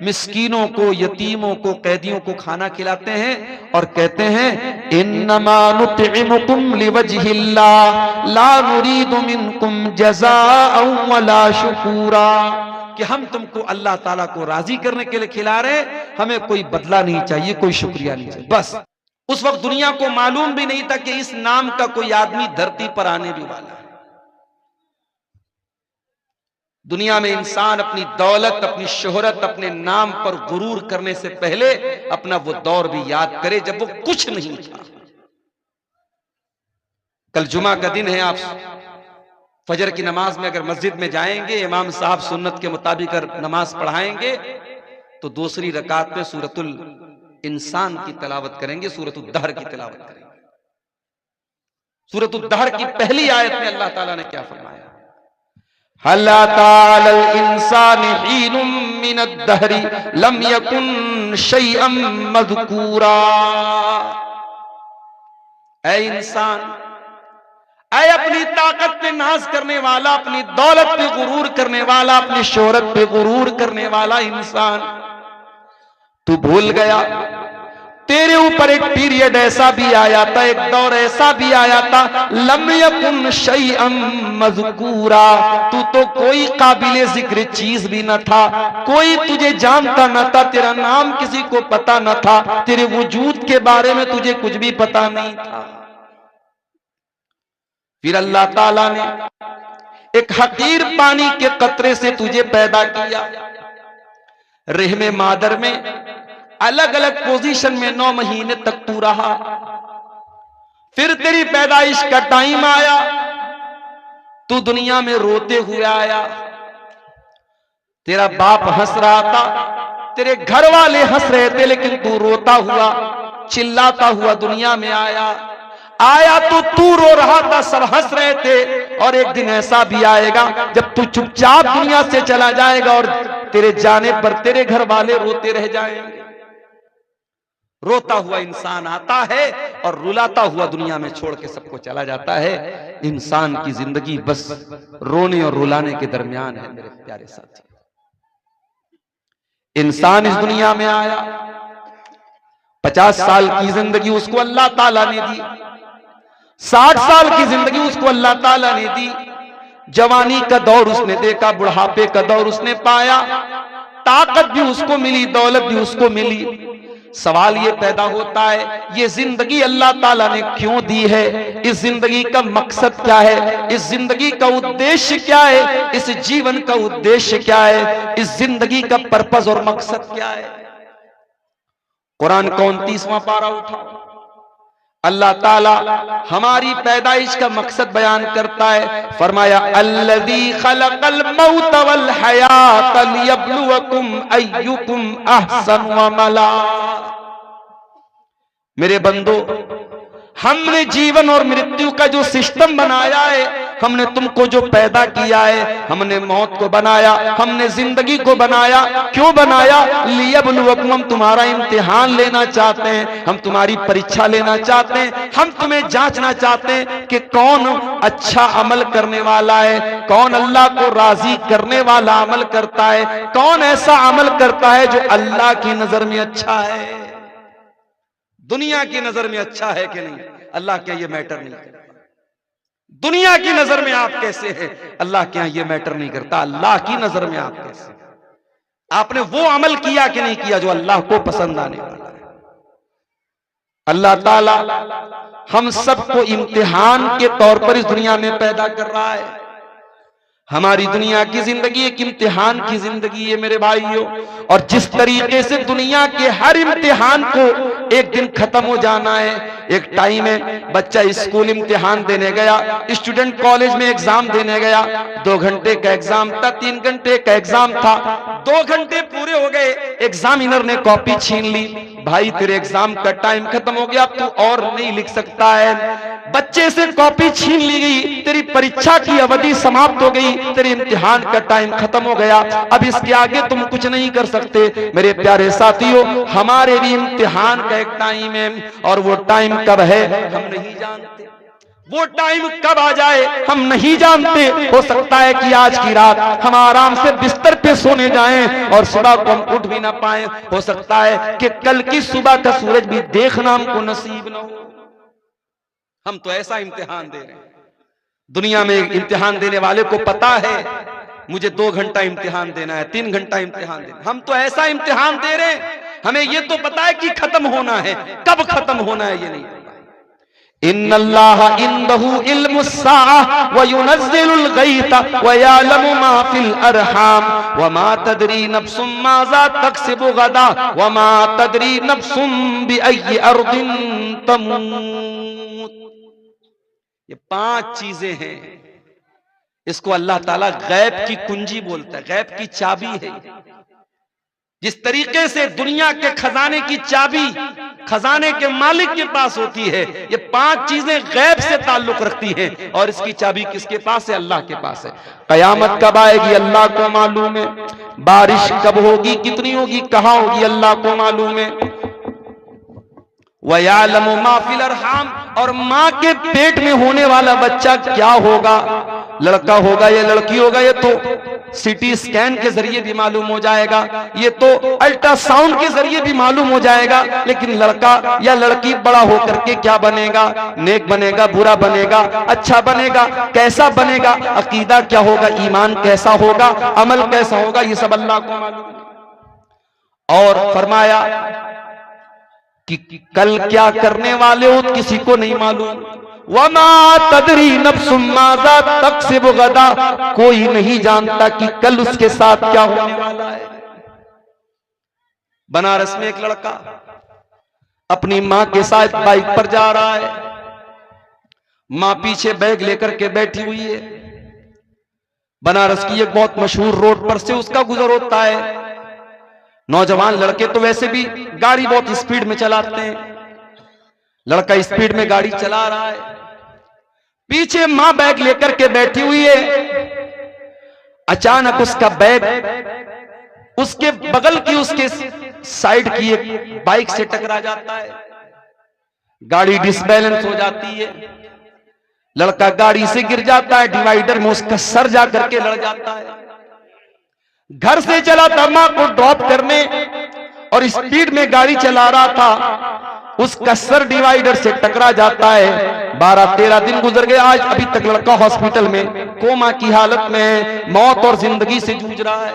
S1: मिस्कीनों को, यतीमों को, कैदियों को खाना खिलाते हैं और कहते हैं इन्नमा नुतइमुकुम लिवजहिल्लाह ला नुरीदु मिनकुम जज़ाअन वला शुकूरा, कि हम तुमको अल्लाह ताला को राजी करने के लिए खिला रहे हैं, हमें कोई बदला नहीं चाहिए, कोई शुक्रिया नहीं चाहिए। बस उस वक्त दुनिया को मालूम भी नहीं था कि इस नाम का कोई आदमी धरती पर आने भी वाला है। दुनिया में इंसान अपनी दौलत, अपनी शोहरत, अपने नाम पर गुरूर करने से पहले अपना वो दौर भी याद करे जब वो कुछ नहीं था। कल जुमा का दिन है, आप फजर की नमाज में अगर मस्जिद में जाएंगे, इमाम साहब सुन्नत के मुताबिक अगर नमाज पढ़ाएंगे तो दूसरी रकात में सूरतुल इंसान की तिलावत करेंगे, सूरतुल दहर की तिलावत करेंगे। सूरतुल दहर की पहली आयत में अल्लाह ताला ने क्या फरमाया, हल अता अल इंसानि हीनुम मिनद दहरी लम यकुन शैअन मज़कूरा। ऐ इंसान, ऐ अपनी ताकत पे नाज करने वाला, अपनी दौलत पे गुरूर करने वाला, अपनी शोहरत पे गुरूर करने वाला इंसान, तू भूल गया तेरे ऊपर एक पीरियड ऐसा भी आया था, एक दौर ऐसा भी आया था, लम यकुन शैअन मज़कूरा, तू तो कोई काबिले जिक्र चीज भी न था, कोई तुझे जानता न था, तेरा नाम किसी को पता न था, तेरे वजूद के बारे में तुझे कुछ भी पता नहीं था। फिर अल्लाह ताला ने एक हकीर पानी के कतरे से तुझे पैदा किया, रहमे मादर में अलग अलग पोजीशन में 9 महीने तक तू रहा। फिर तेरी पैदाइश का टाइम आया, तू दुनिया में रोते हुए आया। तेरा बाप हंस रहा था, तेरे घर वाले हंस रहे थे, लेकिन तू रोता हुआ, चिल्लाता हुआ दुनिया में आया। तो तू रो रहा था, सब हंस रहे थे। और एक दिन ऐसा भी आएगा जब तू चुपचाप दुनिया से चला जाएगा और तेरे जाने पर तेरे घर वाले रोते रह जाएंगे। रोता हुआ इंसान आता है और रुलाता हुआ दुनिया में छोड़ के सबको चला जाता है। इंसान की जिंदगी बस रोने और रुलाने के दरमियान है। मेरे प्यारे साथी, इंसान इस दुनिया में आया, 50 साल की जिंदगी उसको अल्लाह ताला ने दी, 60 साल की जिंदगी उसको अल्लाह ताला ने दी। जवानी का दौर उसने देखा, बुढ़ापे का दौर उसने पाया, ताकत भी उसको मिली, दौलत भी उसको मिली। सवाल ये पैदा होता है, ये जिंदगी अल्लाह ताला ने क्यों दी है? इस जिंदगी का मकसद क्या है? इस जिंदगी का उद्देश्य क्या है? इस जीवन का उद्देश्य क्या है? इस जिंदगी का पर्पस और मकसद क्या है? कुरान का 29वां पारा उठाओ, अल्लाह ताला हमारी पैदाइश का मकसद बयान करता है। फरमाया अल्लज़ी खलक़ल मौत वल हयात लियब्लुवकुम अय्युकुम अहसनु अमला। मेरे बंदो, हमने जीवन और मृत्यु का जो सिस्टम बनाया है, हमने तुमको जो पैदा किया है, हमने मौत को बनाया, हमने जिंदगी को बनाया। क्यों बनाया? लियब्लुवकुम, हम तुम्हारा इम्तिहान लेना चाहते हैं, हम तुम्हारी परीक्षा लेना चाहते हैं, हम तुम्हें जांचना चाहते हैं कि कौन अच्छा अमल करने वाला है, कौन अल्लाह को राजी करने वाला अमल करता है, कौन ऐसा अमल करता है जो अल्लाह की नजर में अच्छा है। दुनिया की नजर में अच्छा है कि नहीं, अल्लाह क्या ये मैटर नहीं करता। दुनिया की नजर में आप कैसे हैं, अल्लाह क्या ये मैटर नहीं करता। अल्लाह की नजर में आप कैसे, आपने वो अमल किया कि नहीं किया जो अल्लाह को पसंद आने वाला है। अल्लाह ताला हम सबको इम्तिहान के तौर पर इस दुनिया में पैदा कर रहा है। हमारी दुनिया की जिंदगी एक इम्तिहान की जिंदगी है मेरे भाइयों, और जिस तरीके से दुनिया के हर इम्तिहान को एक दिन खत्म हो जाना है। एक टाइम है, बच्चा स्कूल इम्तिहान देने गया, स्टूडेंट कॉलेज में एग्जाम देने गया, 2 घंटे का एग्जाम था, 3 घंटे का एग्जाम था, 2 घंटे पूरे हो गए, एग्जामिनर ने कॉपी छीन ली, भाई तेरे एग्जाम का टाइम खत्म हो गया, तू और नहीं लिख सकता है। बच्चे से कॉपी छीन ली गई, तेरी परीक्षा की अवधि समाप्त हो गई, तेरे इम्तिहान का टाइम खत्म हो गया, अब इसके आगे तुम कुछ नहीं कर सकते। मेरे प्यारे साथियों, हमारे भी इम्तिहान का एक टाइम है, और वो टाइम कब है हम नहीं जानते, वो टाइम कब आ जाए हम नहीं जानते। हो सकता है कि आज की रात हम आराम से बिस्तर पे सोने जाएं और सुबह को हम उठ भी ना पाए। हो सकता है कि कल की सुबह का सूरज भी देखना हमको नसीब ना हो। हम तो ऐसा इम्तिहान दे रहे हैं। दुनिया में इम्तिहान देने वाले को पता है मुझे 2 घंटा इम्तिहान देना है, 3 घंटा इम्तिहान देना। हम तो ऐसा इम्तिहान दे रहे हैं, हमें ये तो पता है कि खत्म होना है, कब खत्म होना है ये नहीं पता। इन्नल्लाह इंदहु इल्मुस्साअह व युनज़्ज़िलुल गैथ व यअलमु मा फिल अरहाम व मा तदरी नफ्सुम माज़ा तक्सिबु गदा व मा तदरी नफ्सुम बिअय्यि अर्दिन तमूत। ये 5 चीजें हैं, इसको अल्लाह ताला गैब की कुंजी बोलता है, गैब की चाबी है। जिस तरीके से दुनिया के खजाने की चाबी खजाने के मालिक के पास होती है, ये 5 चीजें गैब से ताल्लुक रखती हैं, और इसकी चाबी किसके पास है? अल्लाह के पास है। कयामत कब आएगी अल्लाह को मालूम है, बारिश कब होगी, कितनी होगी, कहां होगी, अल्लाह को मालूम है। वयालमु मा फिल अरहाम, और मां के पेट में होने वाला बच्चा क्या होगा, लड़का होगा या लड़की होगा, ये तो सीटी स्कैन के जरिए भी मालूम हो जाएगा, ये तो अल्ट्रासाउंड के जरिए भी मालूम हो जाएगा। लेकिन लड़का या लड़की बड़ा होकर के क्या बनेगा, नेक बनेगा, बुरा बनेगा, अच्छा बनेगा, कैसा बनेगा, अकीदा क्या होगा, ईमान कैसा होगा, अमल कैसा होगा, ये सब अल्लाह को मालूम। और फरमाया कि कल क्या करने वाले हो किसी को नहीं मालूम। वमा तदरी नफ्सुम माज़ा तक्सिबु गदा, कोई नहीं जानता कि कल उसके साथ क्या होने वाला है। बनारस में एक लड़का अपनी मां के साथ बाइक पर जा रहा है, मां पीछे बैग लेकर के बैठी हुई है। बनारस की एक बहुत मशहूर रोड पर से उसका गुजर होता है। नौजवान लड़के तो वैसे भी गाड़ी बहुत स्पीड में चलाते हैं, लड़का स्पीड में गाड़ी चला रहा है, पीछे मां बैग लेकर के बैठी हुई है। अचानक उसका बैग उसके बगल की, उसके साइड की एक बाइक से टकरा जाता है, गाड़ी डिसबैलेंस हो जाती है, लड़का गाड़ी से गिर जाता है, डिवाइडर में उसका सर जा करके लड़ जाता है। घर से चला था मां को ड्रॉप करने और स्पीड में गाड़ी चला रहा था, उसका सर डिवाइडर से टकरा जाता है। 12-13 दिन गुजर गए, आज अभी तक लड़का हॉस्पिटल में कोमा की हालत में है, मौत और जिंदगी से जूझ रहा है।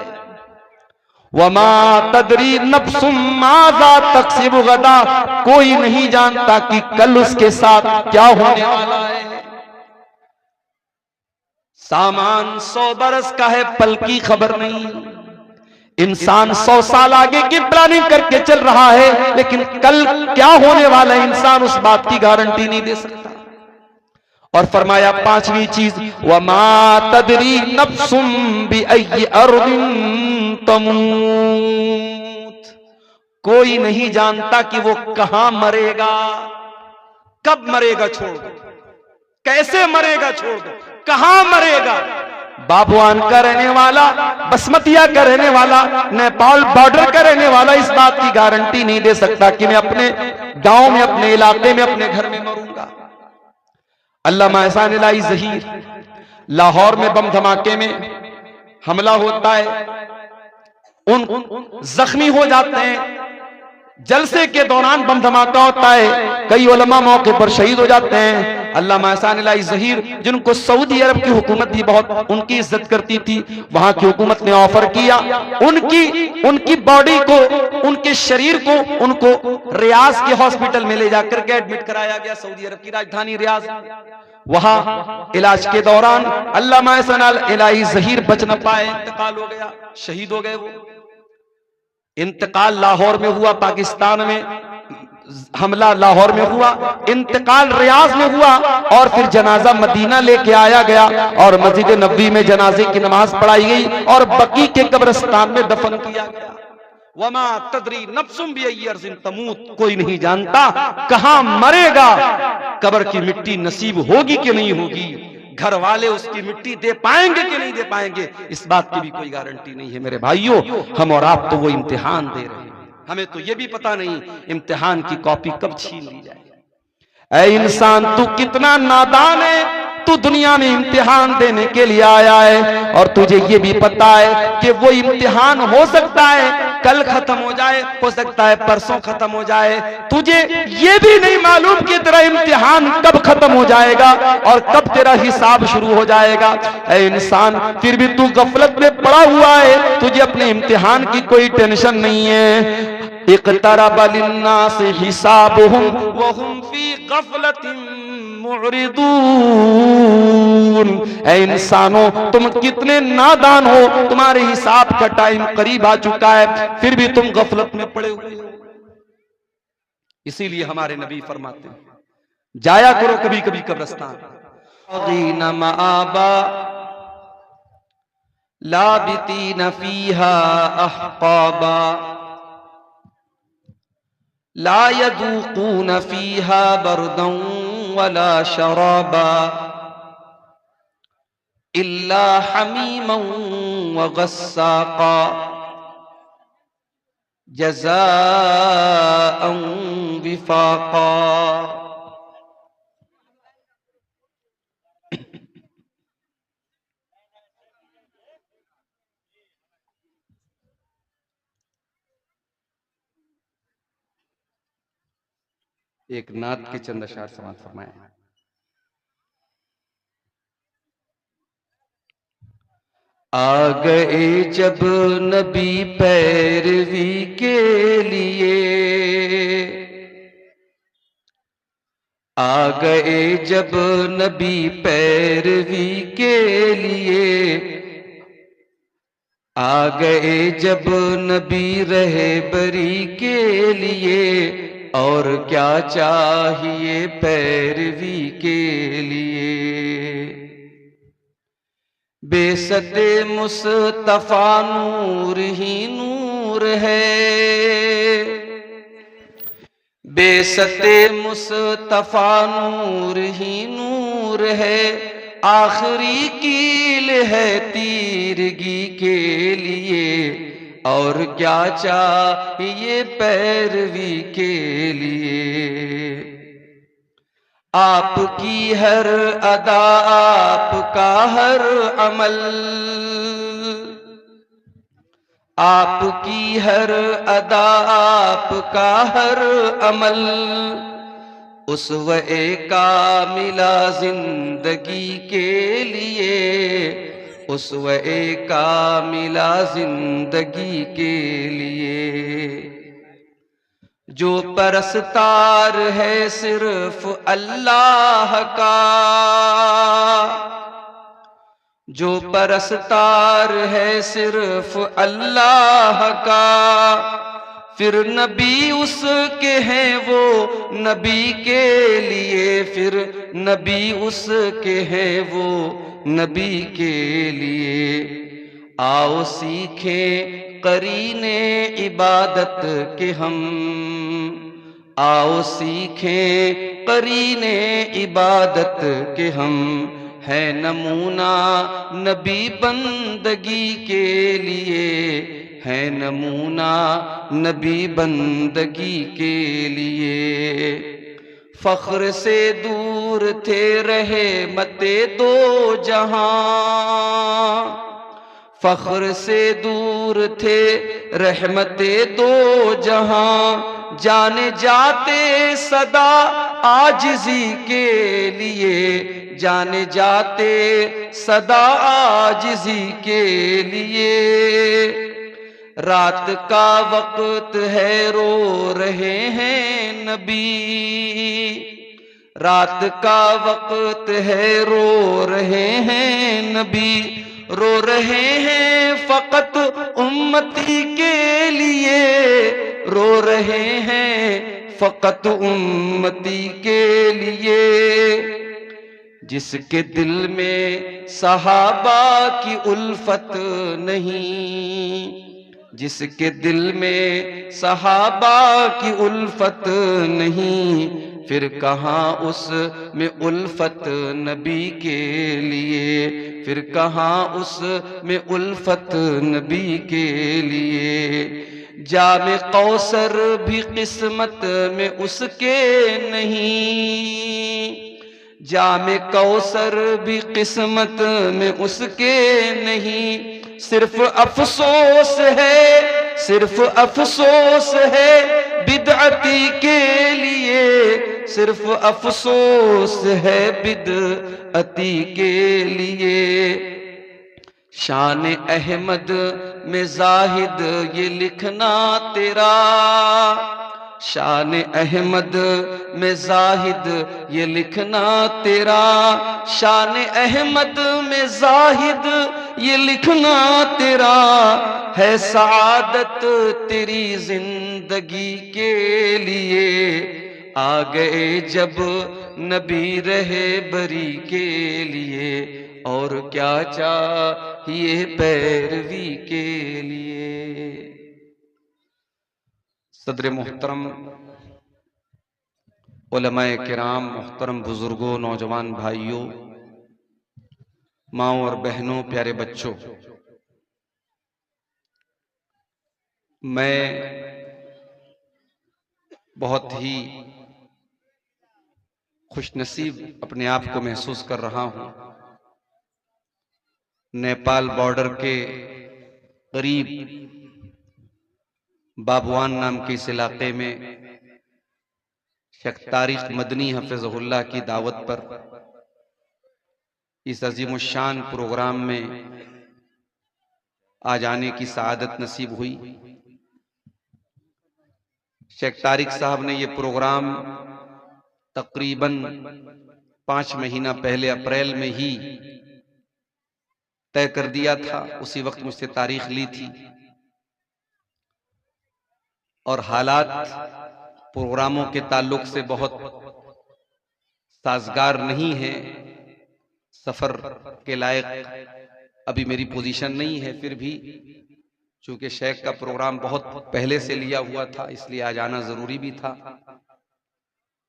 S1: वमा तदरी नफ्सुम माज़ा तक्सिबु गदा, कोई नहीं जानता कि कल उसके साथ क्या होने वाला है। सामान 100 बरस का है, पल की खबर नहीं। इंसान 100 साल आगे की प्लानिंग करके चल रहा है, लेकिन कल क्या होने वाला है इंसान उस बात की गारंटी नहीं दे सकता। और फरमाया 5वीं चीज, वमा तदरी नफ्सुम बिअय्यि अर्दिन तमूत, कोई नहीं जानता कि वो कहां मरेगा, कब मरेगा छोड़ दो, कैसे मरेगा छोड़ दो, कहां मरेगा। बाबुआन का रहने वाला, बसमतिया का रहने वाला, नेपाल बॉर्डर का रहने वाला इस बात की गारंटी नहीं दे सकता कि मैं अपने गांव में, अपने इलाके में, अपने घर में मरूंगा। अल्लामा एहसान इलाही ज़हीर, लाहौर में बम धमाके में हमला होता है, उन जख्मी हो जाते हैं, जलसे के दौरान बम धमाका होता है, कई उलमा मौके पर शहीद हो जाते हैं। अल्लामा एहसान इलाही ज़हीर, जिनको सऊदी अरब की हुकूमत भी बहुत उनकी इज्जत करती थी, वहां की हुकूमत ने ऑफर किया उनकी बॉडी को, उनके शरीर को उनको रियाज के हॉस्पिटल में ले जाकर के एडमिट कराया गया, सऊदी अरब की राजधानी रियाज। वहां इलाज के दौरान अल्लामा एहसान इलाही ज़हीर बच न पाए, इंतकाल हो गया, शहीद हो गए। वो इंतकाल लाहौर में हुआ, पाकिस्तान में हमला लाहौर में हुआ, इंतकाल रियाज में हुआ, और फिर जनाजा मदीना लेके आया गया और मस्जिद नबवी में जनाजे की नमाज पढ़ाई गई और बकी के कब्रिस्तान में दफन किया गया। वमा तदरी नफ्सुम बिअय्यि अर्ज़िन तमूत, कोई नहीं जानता कहां मरेगा, कब्र की मिट्टी नसीब होगी कि नहीं होगी, घर वाले उसकी मिट्टी दे पाएंगे कि नहीं दे पाएंगे, इस बात की भी कोई गारंटी नहीं है। मेरे भाइयों, हम और आप तो वो इम्तिहान दे रहे हैं, हमें तो ये भी पता नहीं इम्तिहान की कॉपी कब छीन ली जाए। ऐ इंसान, तू कितना नादान है, तू दुनिया में इम्तिहान देने के लिए आया है और तुझे ये भी पता है कि वो इम्तिहान हो सकता है कल खत्म हो जाए, हो सकता है परसों खत्म हो जाए, तुझे ये भी नहीं मालूम कि तेरा इम्तिहान कब खत्म हो जाएगा और कब तेरा हिसाब शुरू हो जाएगा। ऐ इंसान, फिर भी तू गफलत में पड़ा हुआ है, तुझे अपने इम्तिहान की कोई टेंशन नहीं है। इक़्तरब लिन्नासि हिसाबुहुम व हुम फी गफलतिन मुअरिदून। ऐ इंसानों, तुम कितने नादान हो, तुम्हारे हिसाब का टाइम करीब आ चुका है, फिर भी तुम गफलत में पड़े हुए हो। इसीलिए हमारे नबी फरमाते हैं, जाया करो कभी कभी कब्रिस्तान, लाबितीन फीहा अहक़ाबा, ला यदूक़ून फीहा बरदन वला शराबा, इल्ला हमीमन व गस्साक़ा, जज़ाअन विफ़ाक़ा। एक नात के चंद अशार समाप्त फरमाए। आ गए जब नबी पैरवी के लिए, आ गए जब नबी पैरवी के लिए, आ गए जब नबी रहबरी के लिए, और क्या चाहिए पैरवी के लिए। बेसते मुस्तफा नूर ही नूर है, बेसते मुस्तफा नूर ही नूर है, आखिरी कील है तीरगी के लिए, और क्या चाहिए पैरवी के लिए। आपकी हर अदा, आपका हर अमल, आपकी हर अदा, आपका हर अमल, उसवे कामिला जिंदगी के लिए, उसवे कामिला जिंदगी के लिए। जो परस्तार है सिर्फ अल्लाह का, जो परस्तार है सिर्फ अल्लाह का, फिर नबी उसके हैं वो नबी के लिए, फिर नबी उसके हैं वो नबी के लिए। आओ सीखें करीने इबादत के हम, आओ सीखें करीने इबादत के हम, है नमूना नबी बंदगी के लिए, है नमूना नबी बंदगी के लिए। फख्र से दूर थे रहे मते दो जहां, फख्र से दूर थे रहमते दो जहां, जाने जाते सदा आजिज़ी के लिए, जाने जाते सदा आजिज़ी के लिए। रात का वक्त है रो रहे हैं नबी, रात का वक्त है रो रहे हैं नबी, रो रहे हैं फकत उम्मती के लिए, रो रहे हैं फकत उम्मती के लिए। जिसके दिल में सहाबा की उल्फत नहीं, जिसके दिल में सहाबा की उल्फत नहीं, फिर कहाँ उस में उल्फत नबी के लिए, फिर कहाँ उस में उल्फत नबी के लिए। जामे कौसर भी किस्मत में उसके नहीं, जामे कौसर भी किस्मत में उसके नहीं। सिर्फ अफसोस है, सिर्फ अफसोस है बिदअती के लिए, सिर्फ अफसोस है बिदअती के लिए। शान अहमद में जाहिद ये लिखना तेरा, शान अहमद में जाहिद ये लिखना तेरा, शान अहमद में जाहिद ये लिखना तेरा, है सआदत तेरी जिंदगी के लिए। आ गए जब नबी रहे बरी के लिए, और क्या चाहिए पैरवी के लिए। सदर मोहतरम, उलमाए किराम, मोहतरम बुजुर्गों, नौजवान भाइयों, माओ और बहनों, प्यारे बच्चों, मैं बहुत ही खुशनसीब अपने आप को महसूस कर रहा हूं। नेपाल बॉर्डर के करीब बाबुआन नाम के इस इलाके में शेख तारिक मदनी हफिज़हुल्लाह की दावत पर इस अजीमुशान प्रोग्राम में आ जाने की सआदत नसीब हुई। शेख तारिक साहब ने ये प्रोग्राम तकरीबन 5 महीना पहले अप्रैल में ही तय कर दिया था। उसी वक्त मुझसे तारीख ली थी और हालात प्रोग्रामों के ताल्लुक से बहुत साजगार नहीं है, सफर के लायक अभी मेरी पोजीशन नहीं है। फिर भी चूंकि शेख का प्रोग्राम बहुत पहले से लिया हुआ था, इसलिए आ जाना जरूरी भी था।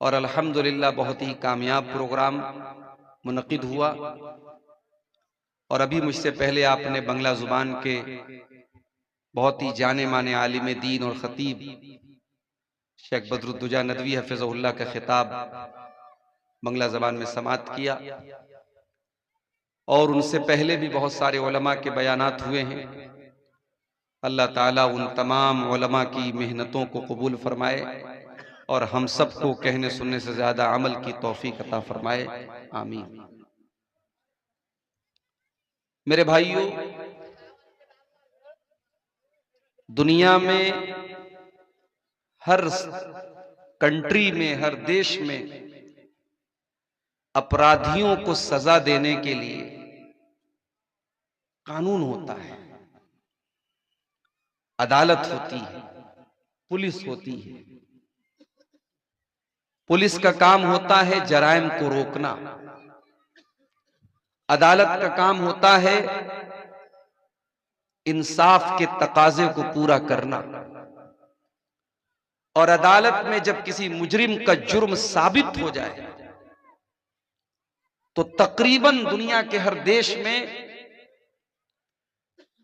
S1: और अल्हम्दुलिल्लाह बहुत ही कामयाब प्रोग्राम मुनक़िद हुआ। और अभी मुझसे पहले आपने बंगला जुबान के बहुत ही जाने माने आलिम दीन और खतीब शेख बदरुद्दुजा नदवी हफिज़हुल्लाह का खिताब बंगला ज़बान में समाअत किया। और उनसे पहले भी बहुत सारे उलमा के बयानात हुए हैं। अल्लाह ताला उन तमाम उलमा की मेहनतों को कबूल फरमाए और हम सबको कहने सुनने से ज्यादा अमल की तौफीक अता फरमाए, आमीन। मेरे भाइयों, दुनिया में हर कंट्री में, हर देश में अपराधियों को सजा देने के लिए कानून होता है, अदालत होती है, पुलिस होती है। पुलिस का काम होता है जराइम को रोकना, अदालत का काम होता है इंसाफ के तकाजे को पूरा करना। और अदालत में जब किसी मुजरिम का जुर्म साबित हो जाए तो तकरीबन दुनिया के हर देश में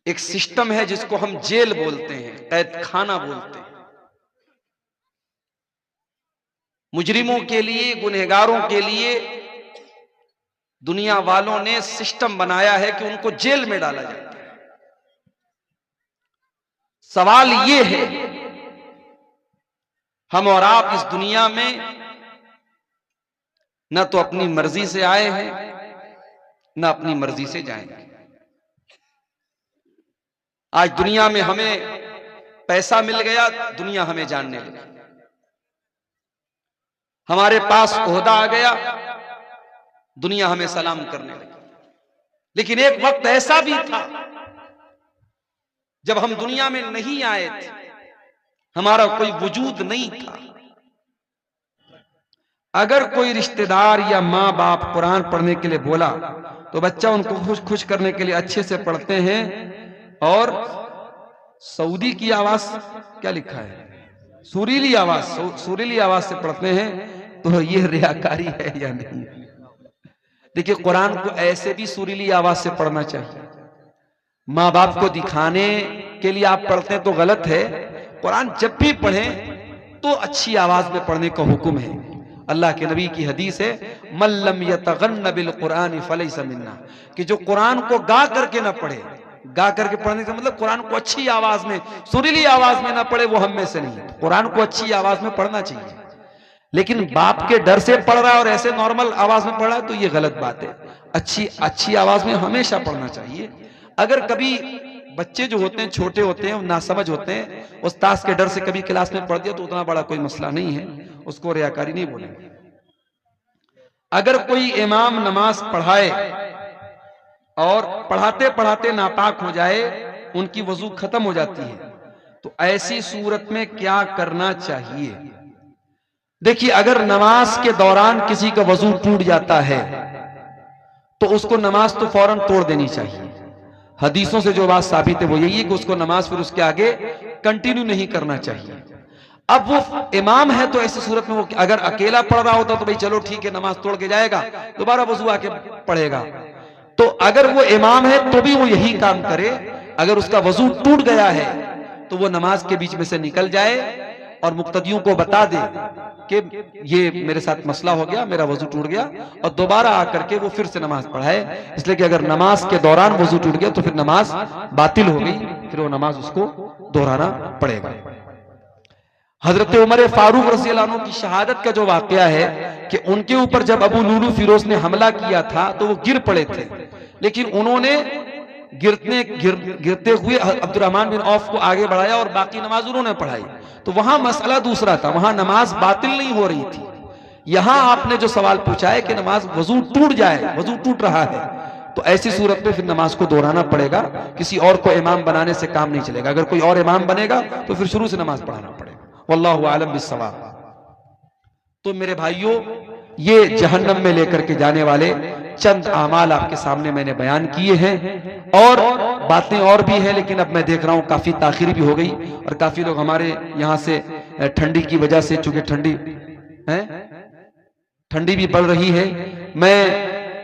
S1: एक सिस्टम है जिसको हम जेल बोलते हैं, कैद खाना बोलते हैं। मुजरिमों के लिए, गुनहगारों के लिए दुनिया वालों ने सिस्टम बनाया है कि उनको जेल में डाला जाता है। सवाल ये है, हम और आप इस दुनिया में न तो अपनी मर्जी से आए हैं न अपनी मर्जी से जाएंगे। आज दुनिया में हमें पैसा मिल गया, दुनिया हमें जानने लगी। हमारे पास ओहदा आ गया, दुनिया हमें सलाम करने लगी। लेकिन एक वक्त ऐसा भी था जब हम दुनिया में नहीं आए थे, हमारा कोई वजूद नहीं था। अगर कोई रिश्तेदार या माँ बाप कुरान पढ़ने के लिए बोला तो बच्चा उनको खुश करने के लिए अच्छे से पढ़ते हैं। और सऊदी की आवाज क्या लिखा है, सुरीली आवाज से पढ़ते हैं, तो ये रियाकारी है या नहीं? देखिए, कुरान को ऐसे भी सुरीली आवाज से पढ़ना चाहिए। माँ बाप को दिखाने के लिए आप पढ़ते हैं तो गलत है। कुरान जब भी पढ़ें तो अच्छी आवाज में पढ़ने का हुक्म है। अल्लाह के नबी की हदीस है, मल्लम यतगन्न बिल कुरान फलैसा मिन्ना, कि जो कुरान को गा करके ना पढ़े, गा करके पढ़ने का मतलब कुरान को अच्छी आवाज में, सुरीली आवाज में ना पढ़े, वो हम में से नहीं है। कुरान को अच्छी आवाज में पढ़ना चाहिए। लेकिन बाप के डर से पढ़ रहा है और ऐसे नॉर्मल आवाज में पढ़ रहा है तो ये गलत बात है। अच्छी आवाज में हमेशा पढ़ना चाहिए। अगर कभी बच्चे जो होते हैं, छोटे होते हैं, नासमझ होते हैं, उस्ताद के डर से कभी क्लास में पढ़ दिया तो उतना बड़ा कोई मसला नहीं है, उसको रियाकारी नहीं बोलेंगे। अगर कोई इमाम नमाज पढ़ाए और पढ़ाते पढ़ाते नापाक हो जाए, उनकी वजू खत्म हो जाती है, तो ऐसी सूरत में क्या करना चाहिए? देखिए, अगर नमाज के दौरान किसी का वजू टूट जाता है तो उसको नमाज तो फौरन तोड़ देनी चाहिए। हदीसों से जो बात साबित है वो यही है कि उसको नमाज फिर उसके आगे कंटिन्यू नहीं करना चाहिए। अब वो इमाम है तो ऐसी सूरत में वो अगर अकेला पढ़ रहा होता तो भाई चलो ठीक है, नमाज तोड़ के जाएगा, दोबारा वजू आके पढ़ेगा। तो अगर वो इमाम है तो भी वो यही काम करे। अगर उसका वजू टूट गया है तो वो नमाज के बीच में से निकल जाए और मुक्तदियों को बता दे कि ये मेरे साथ मसला हो गया, मेरा वजू टूट गया, और दोबारा आकर के वो फिर से नमाज पढ़ाए। इसलिए कि अगर नमाज के दौरान वजू टूट गया तो फिर नमाज बातिल हो गई, फिर वो नमाज उसको दोहराना पड़ेगा। हजरत उमर फारूक रज़ियल्लाहु अन्हु की शहादत का जो वाकया है कि उनके ऊपर जब अबू लुलू फिरोज ने हमला किया था तो वो गिर पड़े थे, लेकिन उन्होंने गिरते हुए अब्दुर्रहमान बिन औफ को आगे बढ़ाया और बाकी नमाज उन्होंने पढ़ाई। तो वहां मसला दूसरा था, वहां नमाज बातिल नहीं हो रही थी। यहां आपने जो सवाल पूछा है कि नमाज वजू टूट जाए, वजू टूट रहा है, तो ऐसी सूरत में फिर नमाज को दोहराना पड़ेगा। किसी और को इमाम बनाने से काम नहीं चलेगा। अगर कोई और इमाम बनेगा तो फिर शुरू से नमाज पढ़ाना पड़ेगा। वल्लाहु आलम बिस्सवाब। तो मेरे भाइयों, ये जहन्नम में लेकर के जाने वाले चंद आमाल आपके सामने मैंने बयान किए हैं, और बातें और भी हैं, लेकिन अब मैं देख रहा हूं काफी ताखिर भी हो गई और काफी लोग हमारे यहां से ठंडी की वजह से, चूंकि ठंडी भी पड़ रही है, मैं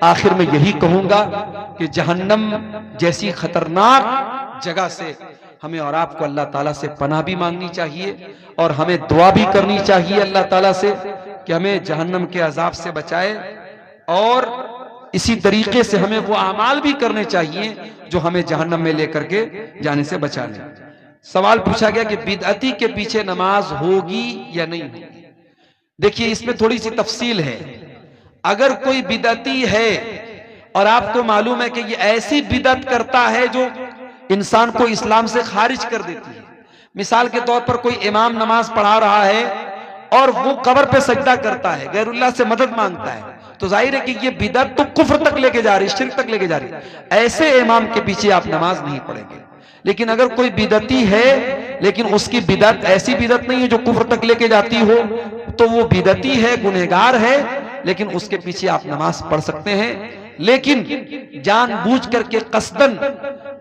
S1: आखिर में यही कहूंगा कि जहन्नम जैसी खतरनाक जगह से हमें और आपको अल्लाह ताला से पनाह भी मांगनी चाहिए और हमें दुआ भी करनी चाहिए अल्लाह ताला से कि हमें जहन्नम के अजाब से बचाए। और इसी तरीके से हमें वो अमाल भी करने चाहिए जो हमें जहन्नम में लेकर के जाने से बचा ले। सवाल पूछा गया कि बिदअती के पीछे नमाज होगी या नहीं होगी। देखिए, इसमें थोड़ी सी तफसील है। अगर कोई बिदअती है और आपको मालूम है कि ये ऐसी बिदअत करता है जो इंसान को इस्लाम से खारिज कर देती है, मिसाल के तौर पर कोई इमाम नमाज पढ़ा रहा है और वो कब्र पे सजदा करता है, गैरुल्लाह से मदद मांगता है, तो जाहिर है कि ये बिदअत तो कुफ्र तक लेके जा रही है, शिर्क तक लेके जा रही है। ऐसे इमाम के पीछे आप नमाज नहीं पढ़ेंगे। लेकिन अगर कोई बिदअती है लेकिन उसकी बिदअत ऐसी बिदअत नहीं है जो कुफ्र तक लेके जाती हो, तो वो बिदअती है, गुनहगार है, लेकिन उसके पीछे आप नमाज पढ़ सकते हैं। लेकिन जानबूझ करके कसदन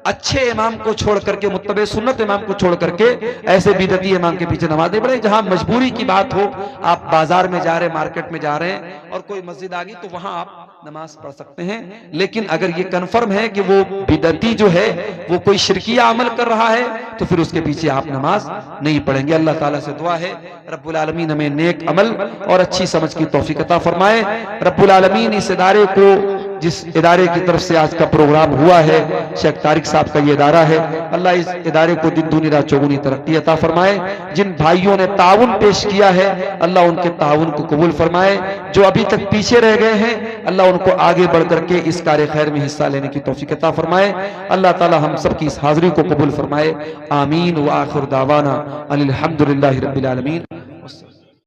S1: अच्छे इमाम को छोड़ करके, मुत्तबे सुन्नत इमाम को छोड़ करके ऐसे बिदअती इमाम के पीछे नमाज नहीं पढ़े। जहां मजबूरी की बात हो, आप बाजार में जा रहे हैं, मार्केट में जा रहे हैं और कोई मस्जिद आ गई, तो वहां आप नमाज पढ़ सकते हैं। लेकिन अगर ये कन्फर्म है कि वो बिदअती जो है वो कोई शिरकिया अमल कर रहा है, तो फिर उसके पीछे आप नमाज नहीं पढ़ेंगे। अल्लाह ताला से दुआ है रब्बुल आलमीन हमें नेक अमल और अच्छी समझ की तौफीक अता फरमाए। रब्बुल आलमीन इस इदारे को जिस इदारे की तरफ से आज का प्रोग्राम हुआ है, शेख तारिक साहब का ये इदारा है, अल्लाह इस इदारे को दिन दूनी रात चौगुनी तरक्की अता फरमाए। जिन भाइयों ने ताउन पेश किया है, अल्लाह उनके ताउन को कबूल फरमाए। जो अभी तक पीछे रह गए हैं, अल्लाह उनको आगे बढ़ करके इस कार्य खैर में हिस्सा लेने की तौफीक अता फरमाए। अल्लाह ताला हम सब की इस हाजिरी को कबूल फरमाए। आमीन व आखिर दावाना अनिल हम्दुलिल्लाहि रब्बिल आलमीन।